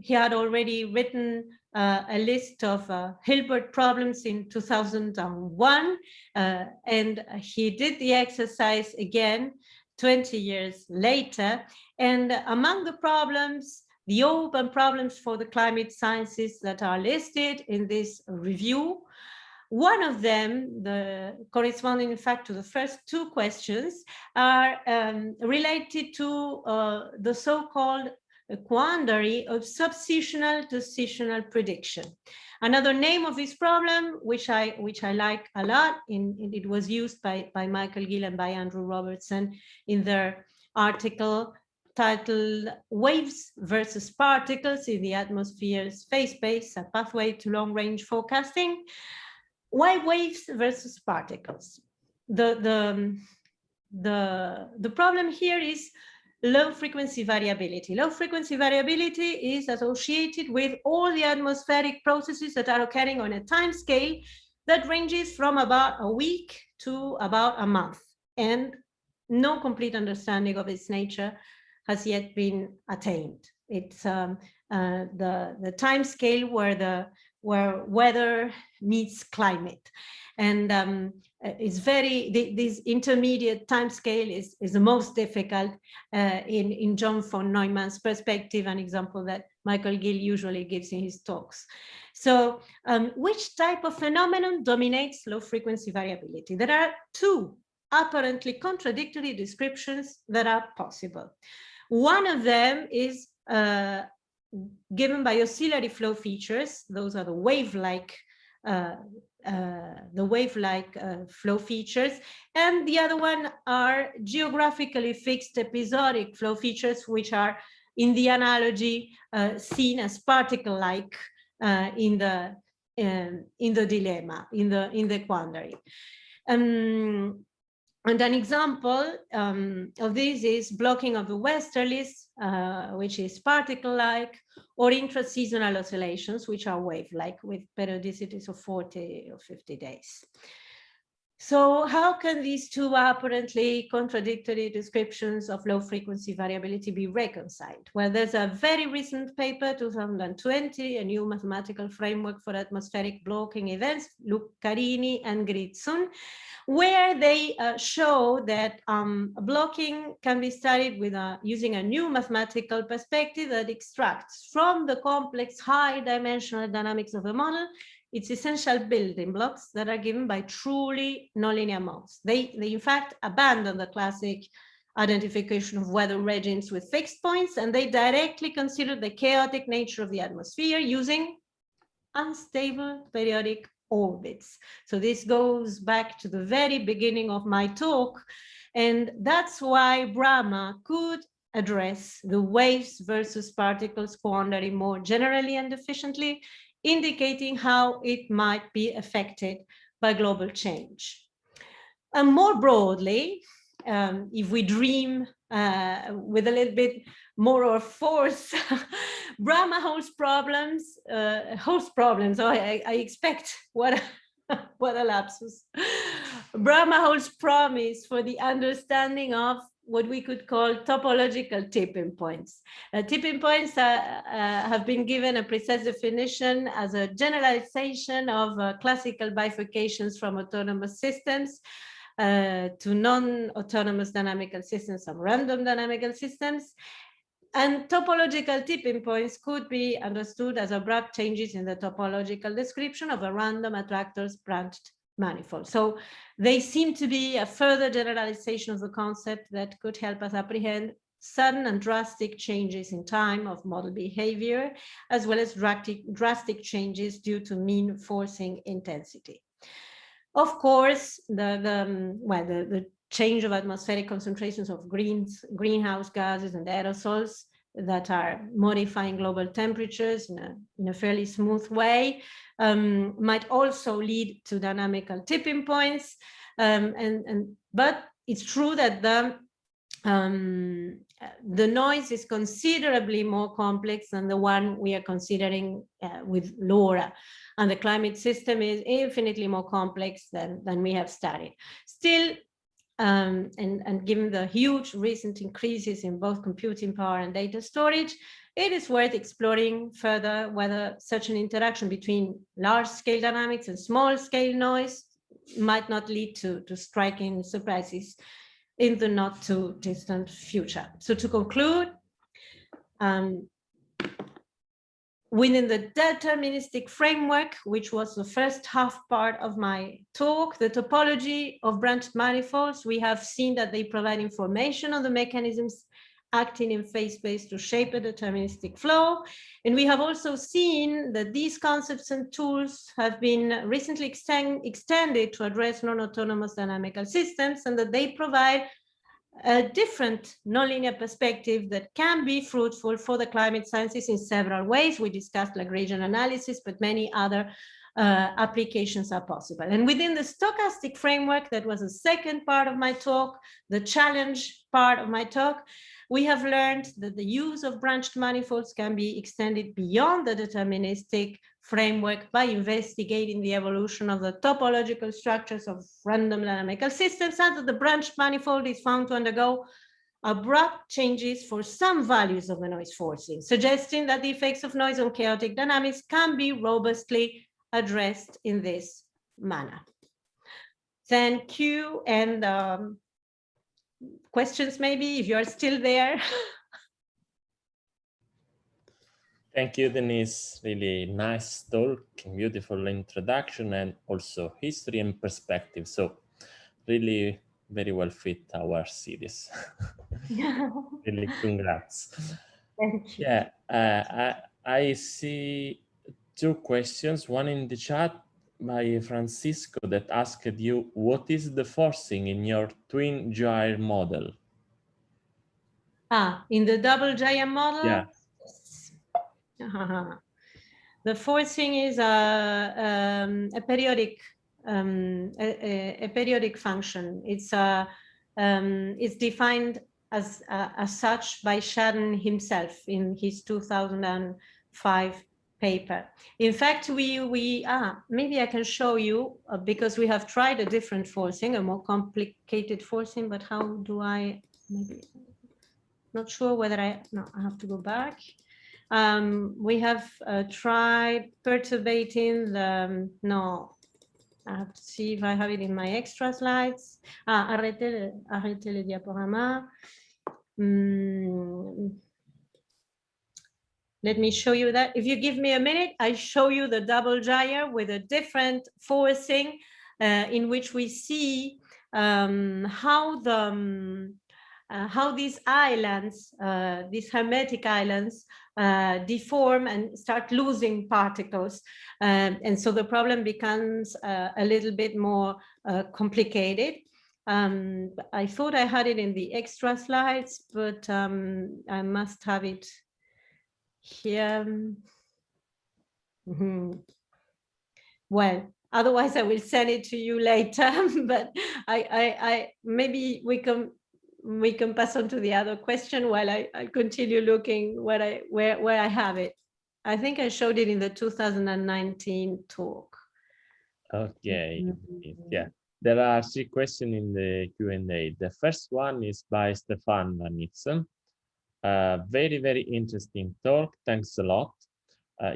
He had already written a list of Hilbert problems in 2001, and he did the exercise again 20 years later. And among the problems, the open problems for the climate sciences that are listed in this review, one of them, corresponding in fact to the first two questions, are related to the so-called quandary of subseasonal to seasonal prediction. Another name of this problem, which I like a lot, it was used by Mickaël Ghil and by Andrew Robertson in their article titled Waves versus Particles in the Atmosphere's Phase Space, a Pathway to Long-Range Forecasting. Why waves versus particles? The problem here is low frequency variability. Low frequency variability is associated with all the atmospheric processes that are occurring on a time scale that ranges from about a week to about a month, and no complete understanding of its nature has yet been attained. It's the time scale where weather meets climate. And it's this intermediate time scale is the most difficult in John von Neumann's perspective, an example that Mickaël Ghil usually gives in his talks. So which type of phenomenon dominates low frequency variability? There are two apparently contradictory descriptions that are possible. One of them is given by oscillatory flow features. Those are the wave-like flow features, and the other one are geographically fixed episodic flow features, which are in the analogy seen as particle-like in the dilemma, in the quandary. And an example of this is blocking of the westerlies, which is particle-like, or intraseasonal oscillations, which are wave-like with periodicities of 40 or 50 days. So how can these two apparently contradictory descriptions of low frequency variability be reconciled? Well, there's a very recent paper, 2020, a new mathematical framework for atmospheric blocking events, Luccarini and Gritzun, where they show that blocking can be studied with using a new mathematical perspective that extracts from the complex high-dimensional dynamics of the model its essential building blocks that are given by truly nonlinear modes. They in fact abandon the classic identification of weather regimes with fixed points, and they directly consider the chaotic nature of the atmosphere using unstable periodic orbits. So this goes back to the very beginning of my talk, and that's why Brahma could address the waves versus particles quandary more generally and efficiently, indicating how it might be affected by global change. And more broadly, if we dream with a little bit more or force, Brahma holds problems. Oh, I expect what what a lapsus. Brahma holds promise for the understanding of what we could call topological tipping points. Tipping points have been given a precise definition as a generalization of classical bifurcations from autonomous systems to non-autonomous dynamical systems of random dynamical systems. And topological tipping points could be understood as abrupt changes in the topological description of a random attractor's branched manifold. So they seem to be a further generalization of the concept that could help us apprehend sudden and drastic changes in time of model behavior, as well as drastic changes due to mean forcing intensity. Of course, the change of atmospheric concentrations of greenhouse gases and aerosols that are modifying global temperatures in a fairly smooth way might also lead to dynamical tipping points. But it's true that the noise is considerably more complex than the one we are considering with LoRa. And the climate system is infinitely more complex than we have studied. Still, and given the huge recent increases in both computing power and data storage, it is worth exploring further whether such an interaction between large-scale dynamics and small-scale noise might not lead to striking surprises in the not too distant future. So to conclude, within the deterministic framework, which was the first half part of my talk, the topology of branched manifolds, we have seen that they provide information on the mechanisms acting in phase space to shape a deterministic flow. And we have also seen that these concepts and tools have been recently extended to address non-autonomous dynamical systems, and that they provide a different nonlinear perspective that can be fruitful for the climate sciences in several ways. We discussed Lagrangian analysis, but many other applications are possible. And within the stochastic framework, that was the second part of my talk, the challenge part of my talk, we have learned that the use of branched manifolds can be extended beyond the deterministic framework by investigating the evolution of the topological structures of random dynamical systems, and that the branched manifold is found to undergo abrupt changes for some values of the noise forcing, suggesting that the effects of noise on chaotic dynamics can be robustly addressed in this manner. Thank you, and questions maybe, if you are still there. Thank you, Denisse. Really nice talk, beautiful introduction, and also history and perspective. So really very well fit our series. Really congrats. Thank you. Yeah, I see two questions, one in the chat by Francisco that asked you, what is the forcing in your twin gyre model? In the double gyre model? Yeah. The forcing is a periodic function. It's defined as such by Chekroun himself in his 2005 paper. In fact, maybe I can show you because we have tried a different forcing, a more complicated forcing. But how do I? Maybe not sure whether I have to go back. We have tried perturbating the, I have to see if I have it in my extra slides. Arrêtez le diaporama. Let me show you that. If you give me a minute, I show you the double gyre with a different forcing in which we see how these islands, these hermetic islands, deform and start losing particles. And so the problem becomes a little bit more complicated. I thought I had it in the extra slides, but I must have it here. Well, Otherwise, I will send it to you later. But I maybe we can pass on to the other question while I continue looking where I have it. I think I showed it in the 2019 talk. Okay, yeah. There are 3 questions in the Q&A. The first one is by Stefan Vanitz. Very, very interesting talk. Thanks a lot.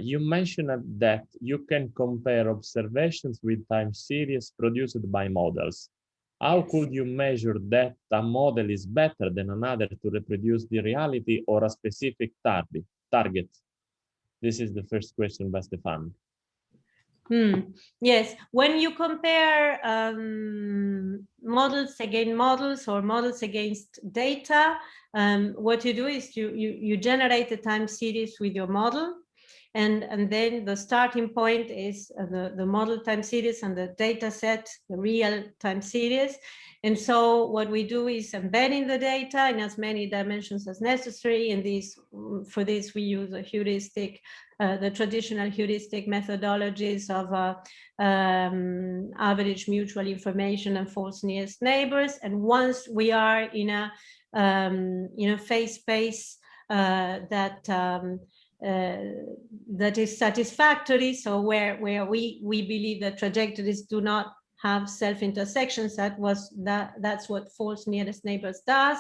You mentioned that you can compare observations with time series produced by models. How could you measure that a model is better than another to reproduce the reality or a specific target? This is the first question by Stefan. Yes, when you compare models against models or models against data, what you do is you generate a time series with your model, and then the starting point is the model time series and the data set, the real time series. And so what we do is embedding the data in as many dimensions as necessary. And for this, we use a heuristic, the traditional heuristic methodologies of average mutual information and false nearest neighbors. And once we are in a phase space that is satisfactory, so where we believe that trajectories do not have self-intersections, that's what false nearest neighbors does.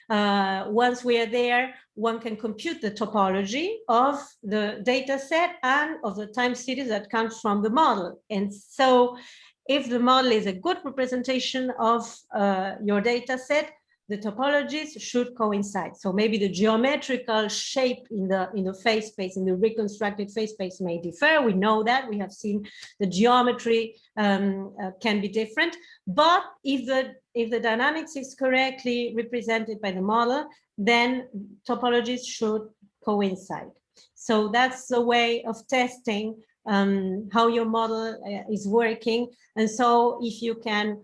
Once we are there, one can compute the topology of the data set and of the time series that comes from the model. And so if the model is a good representation of your data set, the topologies should coincide. So maybe the geometrical shape in the phase space, in the reconstructed phase space may differ. We know that. We have seen the geometry can be different. But if the dynamics is correctly represented by the model, then topologies should coincide. So that's a way of testing how your model is working. And so if you can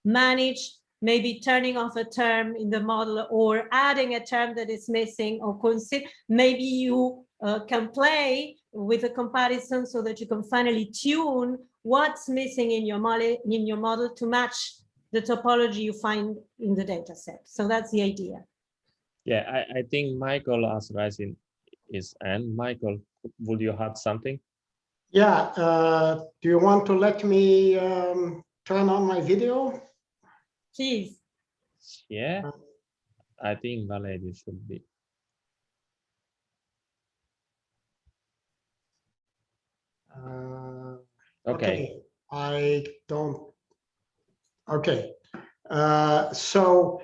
manage maybe turning off a term in the model or adding a term that is missing, or consider, maybe you can play with a comparison so that you can finally tune what's missing in your model to match the topology you find in the data set. So that's the idea. Yeah, I think Michael has raised his hand. Michael, would you add something? Yeah, do you want to let me turn on my video? Please. Yeah, I think Valerie should be. Okay, I don't. Okay, so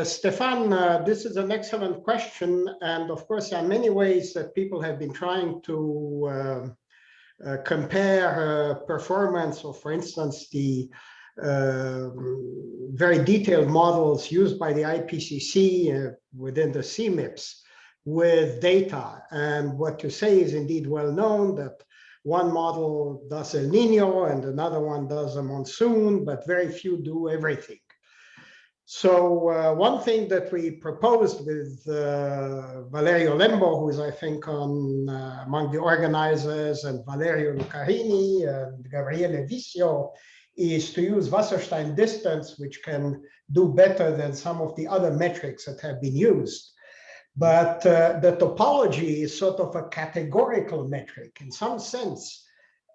Stefan, this is an excellent question, and of course, there are many ways that people have been trying to compare performance of, for instance, the very detailed models used by the IPCC within the CMIPS with data. And what you say is indeed well known, that one model does El Nino and another one does a monsoon, but very few do everything. So one thing that we proposed with Valerio Lembo, who is, I think, among the organizers, and Valerio Lucarini and Gabriele Vicio, is to use Wasserstein distance, which can do better than some of the other metrics that have been used. But the topology is sort of a categorical metric. In some sense,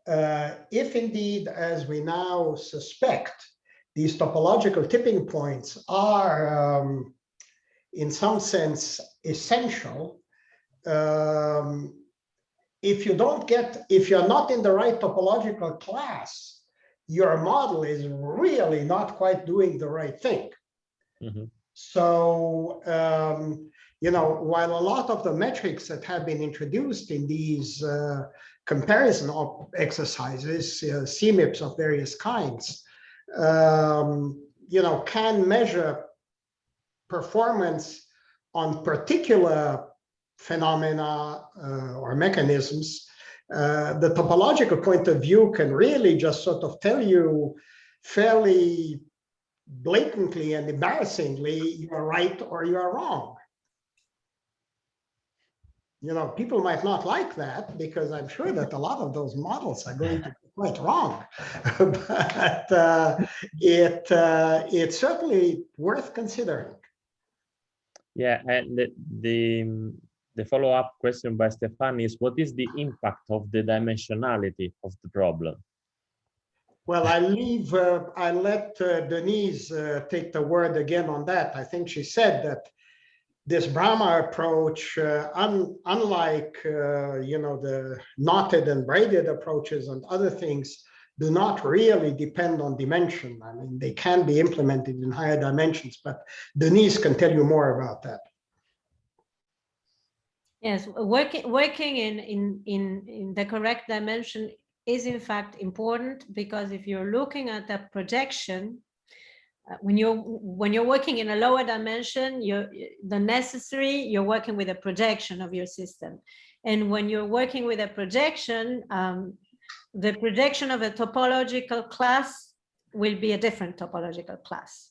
if indeed, as we now suspect, these topological tipping points are, in some sense, essential, if you're not in the right topological class, your model is really not quite doing the right thing. Mm-hmm. So, while a lot of the metrics that have been introduced in these comparison exercises, CMIPs of various kinds, can measure performance on particular phenomena or mechanisms, the topological point of view can really just sort of tell you fairly blatantly and embarrassingly, you're right or you're wrong. you know, people might not like that because I'm sure that a lot of those models are going to be quite wrong, but it's certainly worth considering. Yeah, and the follow-up question by Stefan is, what is the impact of the dimensionality of the problem? Well, I let Denise take the word again on that. I think she said that this Brahma approach, unlike you know, the knotted and braided approaches and other things, do not really depend on dimension. I mean, they can be implemented in higher dimensions, but Denise can tell you more about that. Yes, working in the correct dimension is in fact important, because if you're looking at the projection, when you're working in a lower dimension, you're working with a projection of your system, and when you're working with a projection, the projection of a topological class will be a different topological class.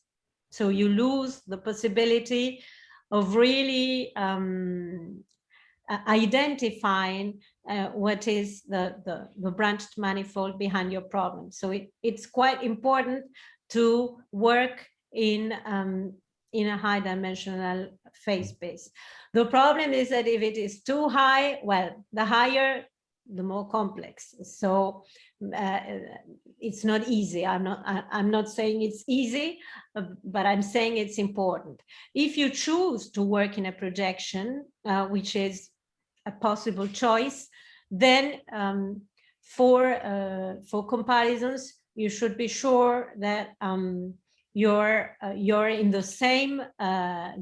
So you lose the possibility of really identifying what is the branched manifold behind your problem. So it's quite important to work in a high dimensional phase space. The problem is that if it is too high, well, the higher, the more complex. So it's not easy. I'm not saying it's easy, but I'm saying it's important. If you choose to work in a projection, which is a possible choice, then for comparisons, you should be sure that you're in the same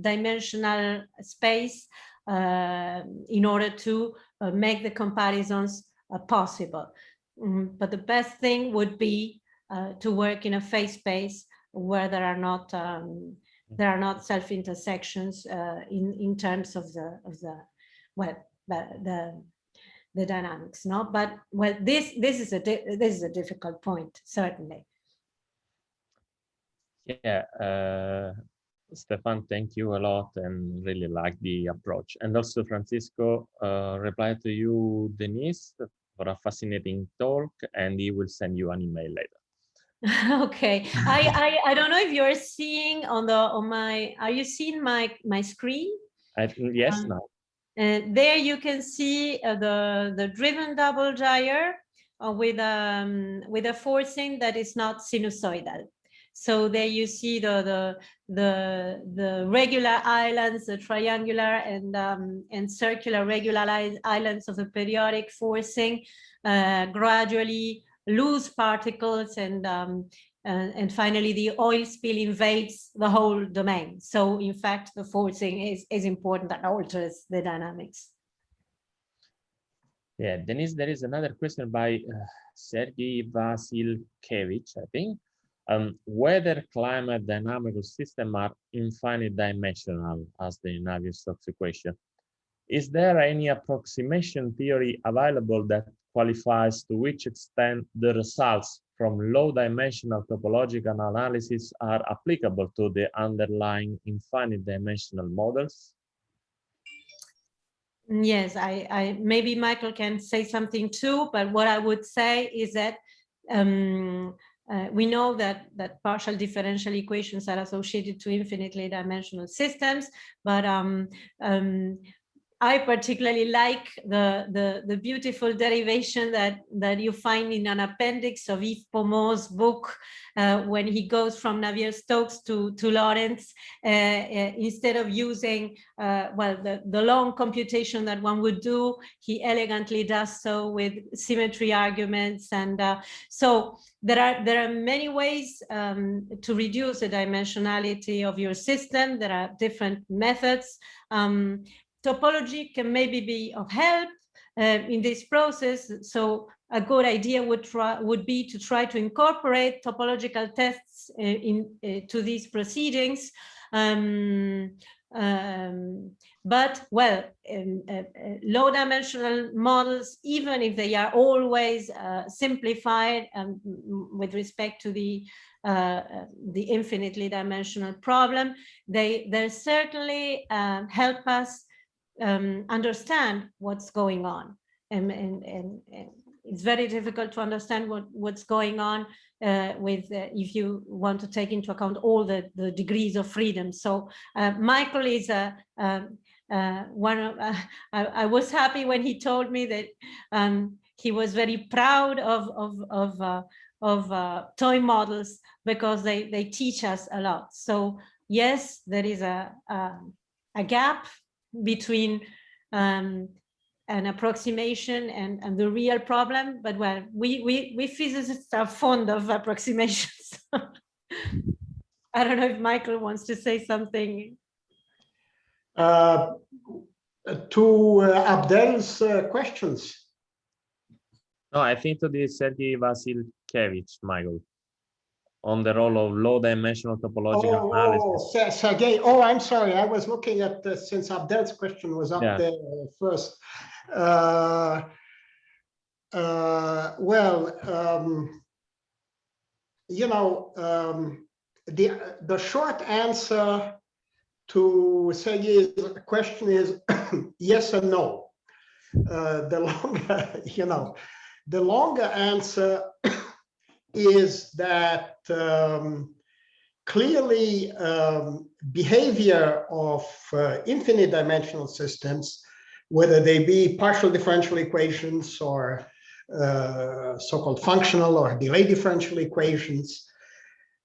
dimensional space in order to make the comparisons possible. But the best thing would be to work in a phase space where there are not self-intersections in terms of the dynamics, no? But well, this is a difficult point, certainly. Yeah, Stefan, thank you a lot, and really like the approach. And also Francisco replied to you, Denise, for a fascinating talk, and he will send you an email later. Okay, I don't know if you're seeing are you seeing my screen? Yes, now. There you can see the driven double gyre with a forcing that is not sinusoidal. So there you see the regular islands, the triangular and circular regular islands of the periodic forcing gradually lose particles, and finally the oil spill invades the whole domain. So in fact, the forcing is important and alters the dynamics. Yeah, Denise, there is another question by Sergei Vasilkevich, I think. Whether climate dynamical systems are infinite dimensional, as the Navier-Stokes equation. Is there any approximation theory available that qualifies to which extent the results from low dimensional topological analysis are applicable to the underlying infinite dimensional models? Yes, I maybe Michael can say something too, but what I would say is that we know that partial differential equations are associated to infinitely dimensional systems, but I particularly like the beautiful derivation that you find in an appendix of Yves Pomo's book when he goes from Navier-Stokes to Lorentz. Instead of using the long computation that one would do, he elegantly does so with symmetry arguments, and so there are many ways to reduce the dimensionality of your system. There are different methods. Topology can maybe be of help in this process. So a good idea would be to try to incorporate topological tests to these proceedings. But well, low dimensional models, even if they are always simplified with respect to the infinitely dimensional problem, they certainly help us understand what's going on, and it's very difficult to understand what's going on if you want to take into account all the degrees of freedom. So Mickaël is one of, I was happy when he told me that he was very proud of toy models because they teach us a lot. So yes, there is a gap between an approximation and the real problem, but well, we physicists are fond of approximations. I don't know if Mickaël wants to say something. To Abdel's questions. No, I think to the Sergei Vasilkevich, Mickaël, on the role of low-dimensional topological analysis. Sergei, I'm sorry. I was looking at since Abdel's question was up there first. The short answer to Sergei's question is yes and no. The longer answer is that clearly behavior of infinite dimensional systems, whether they be partial differential equations or so-called functional or delay differential equations,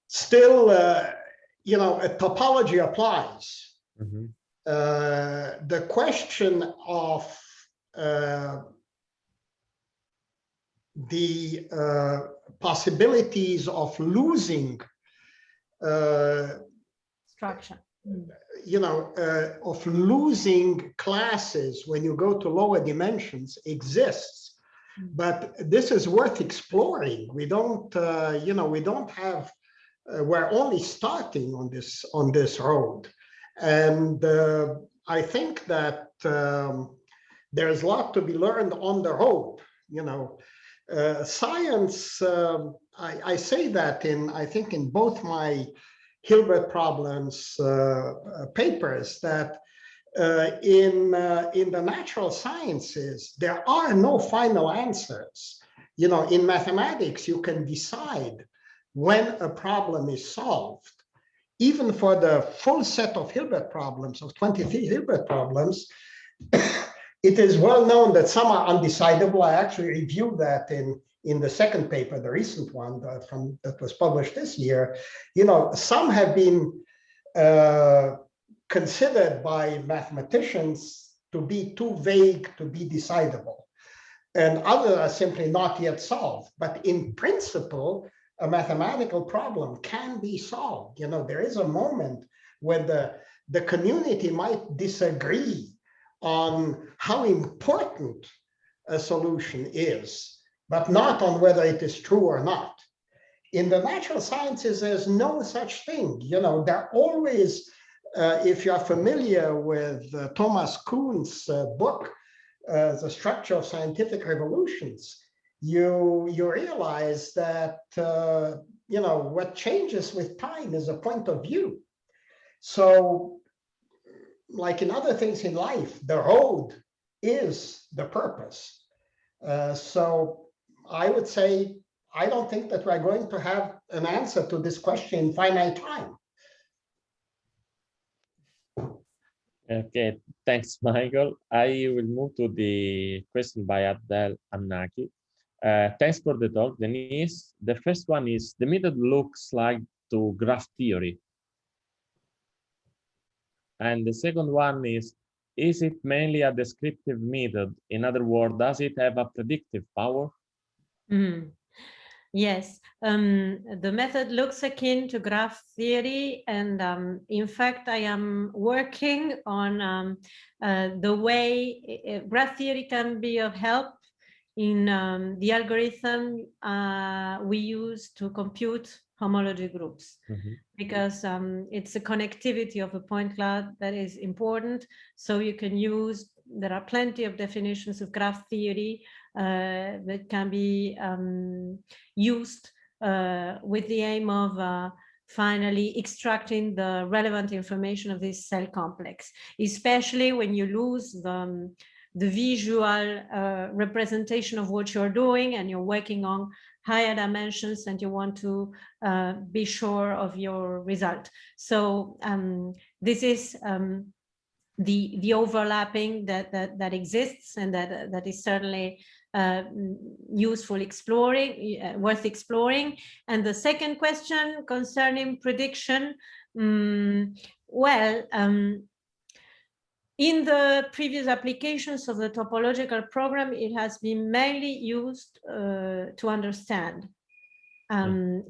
still, a topology applies. Mm-hmm. The question of the possibilities of losing structure, of losing classes when you go to lower dimensions exists, but this is worth exploring. We don't, we don't have. We're only starting on this road, and I think that there's a lot to be learned on the road. Science. I say that I think in both my Hilbert problems papers, that in the natural sciences there are no final answers. In mathematics you can decide when a problem is solved. Even for the full set of Hilbert problems, of 23 Hilbert problems, it is well known that some are undecidable. I actually reviewed that in the second paper, the recent one that was published this year. Some have been considered by mathematicians to be too vague to be decidable, and others are simply not yet solved. But in principle, a mathematical problem can be solved. There is a moment when the community might disagree on how important a solution is, but not on whether it is true or not. In the natural sciences, there's no such thing. There always, if you're familiar with Thomas Kuhn's book, The Structure of Scientific Revolutions, you realize that what changes with time is a point of view. So, like in other things in life, the road is the purpose. So I would say I don't think that we're going to have an answer to this question in finite time. Okay, thanks, Mickaël. I will move to the question by Abdel Annaki. Thanks for the talk, Denisse. The first one is, the method looks like to graph theory. And the second one is it mainly a descriptive method? In other words, does it have a predictive power? Yes, the method looks akin to graph theory, and in fact, I am working on the way graph theory can be of help in the algorithm we use to compute homology groups, because it's a connectivity of a point cloud that is important. So you can use, there are plenty of definitions of graph theory that can be used with the aim of finally extracting the relevant information of this cell complex, especially when you lose the visual representation of what you're doing and you're working on higher dimensions and you want to be sure of your result. So this is the overlapping that exists, and that is certainly useful exploring, worth exploring. And the second question concerning prediction, in the previous applications of the topological program, it has been mainly used to understand and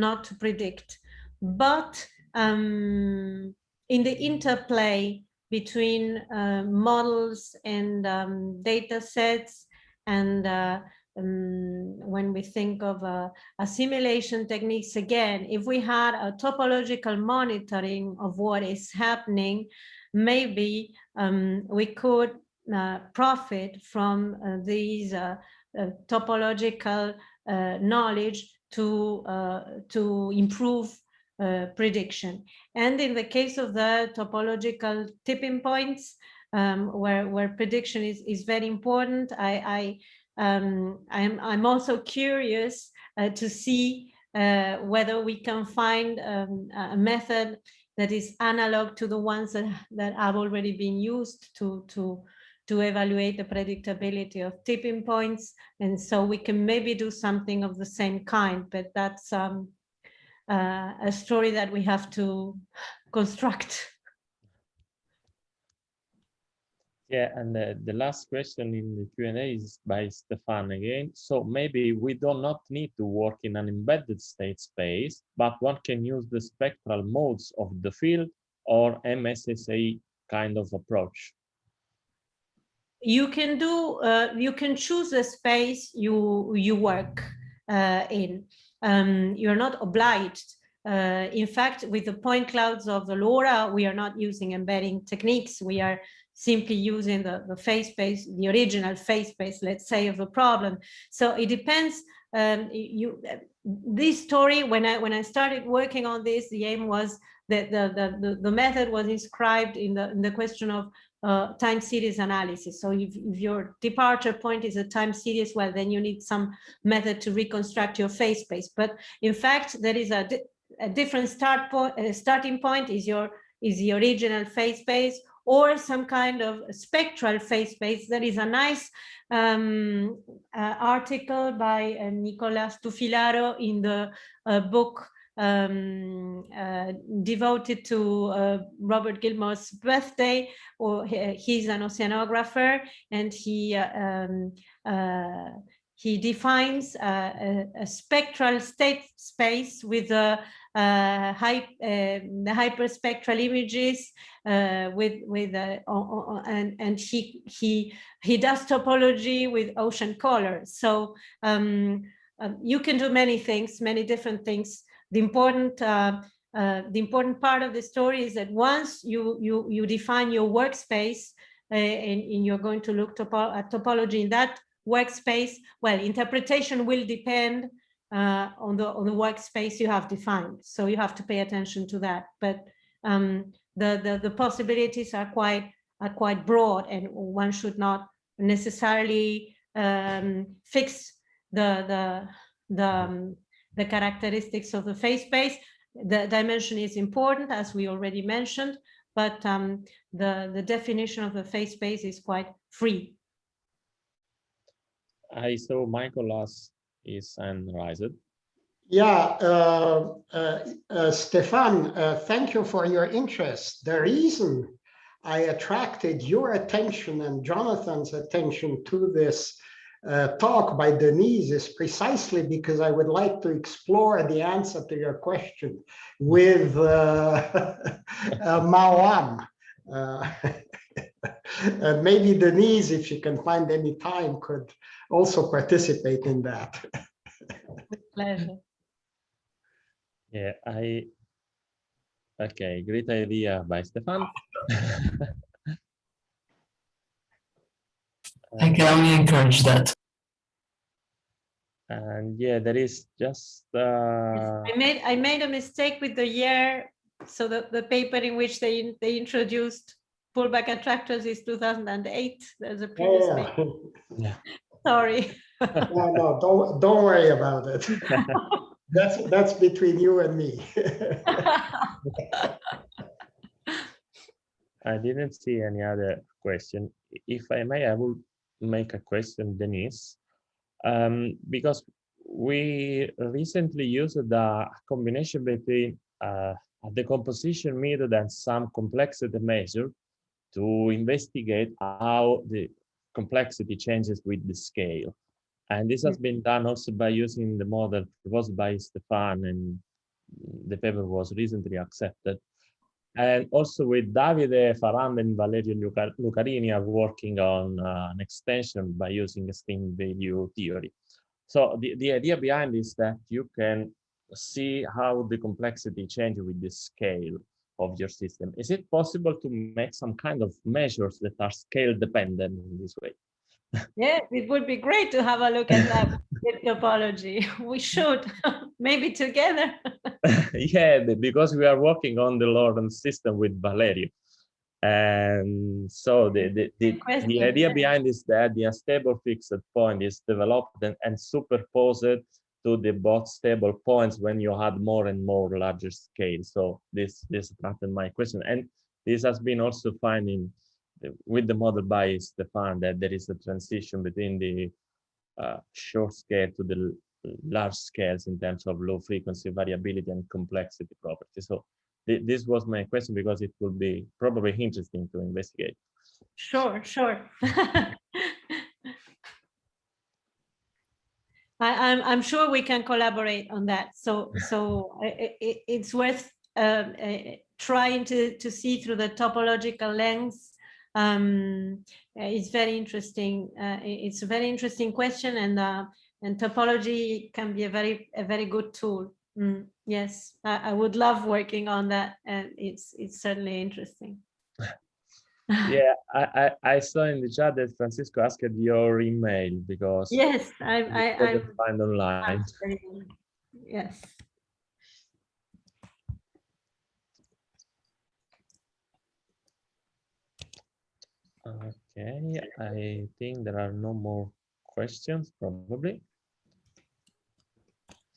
not to predict. But in the interplay between models and data sets, and when we think of assimilation techniques, again, if we had a topological monitoring of what is happening, maybe we could profit from these topological knowledge to improve prediction. And in the case of the topological tipping points, where prediction is very important, I'm also curious to see whether we can find a method that is analog to the ones that have already been used to evaluate the predictability of tipping points. And so we can maybe do something of the same kind, but that's a story that we have to construct. Yeah, and the last question in the Q&A is by Stefan again. So maybe we do not need to work in an embedded state space, but one can use the spectral modes of the field or MSSA kind of approach. You can do, you can choose the space you work in. You're not obliged. In fact, with the point clouds of the LoRa, we are not using embedding techniques. We are simply using the phase space, the original phase space, let's say, of the problem. So it depends. This story, when I started working on this, the aim was that the method was inscribed in the question of time series analysis. So if your departure point is a time series, well, then you need some method to reconstruct your phase space. But in fact, there is a different starting point is the original phase space, or some kind of spectral phase space. There is a nice article by Nicolas Tufilaro in the book devoted to Robert Gilmore's birthday, or he's an oceanographer, and he defines a spectral state space with the hyperspectral images and he does topology with ocean colors. So you can do many things, many different things. The important part of the story is that once you define your workspace and you're going to look at topology in that workspace, well, interpretation will depend on the workspace you have defined. So you have to pay attention to that. But the possibilities are quite broad, and one should not necessarily fix the characteristics of the phase space. The dimension is important, as we already mentioned, but the definition of the phase space is quite free. I saw Michael is raised. Yeah, Stefan, thank you for your interest. The reason I attracted your attention and Jonathan's attention to this talk by Denisse is precisely because I would like to explore the answer to your question with Mawam. And maybe Denisse, if she can find any time, could also participate in that. With pleasure. Yeah, okay, great idea by Stefan. I can only encourage that. And yeah, there is just I made a mistake with the year. So the paper in which they introduced pullback attractors is 2008. There's a previous paper. yeah. Sorry. No, don't worry about it. That's between you and me. I didn't see any other question. If I may, I will make a question, Denisse, because we recently used the combination between a decomposition method and some complexity measure to investigate how the complexity changes with the scale. And this has been done also by using the model proposed by Stefan, and the paper was recently accepted. And also with Davide Farand and Valerio Lucarini are working on an extension by using a string value theory. So the idea behind is that you can see how the complexity changes with the scale of your system. Is it possible to make some kind of measures that are scale dependent in this way? Yeah, it would be great to have a look at that with topology. We should, maybe together. Yeah, because we are working on the Lorentz system with Valerio. And so the idea behind is that the unstable fixed point is developed and superposed to the both stable points when you add more and more larger scale. So this attracted my question. And this has been also finding with the model by Stefan that there is a transition between the short scale to the large scales in terms of low frequency variability and complexity properties. So this was my question because it will be probably interesting to investigate. Sure. I'm sure we can collaborate on that. So it's worth trying to see through the topological lens. It's very interesting. It's a very interesting question, and topology can be a very good tool. Yes, I would love working on that, and it's certainly interesting. Yeah, I saw in the chat that Francisco asked your email because yes, I couldn't find online. Yes. Okay, I think there are no more questions probably.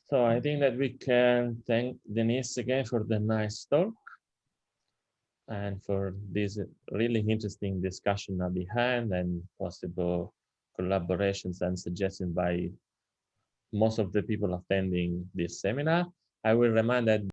So I think that we can thank Denisse again for the nice talk and for this really interesting discussion at the end and possible collaborations and suggestions by most of the people attending this seminar. I will remind that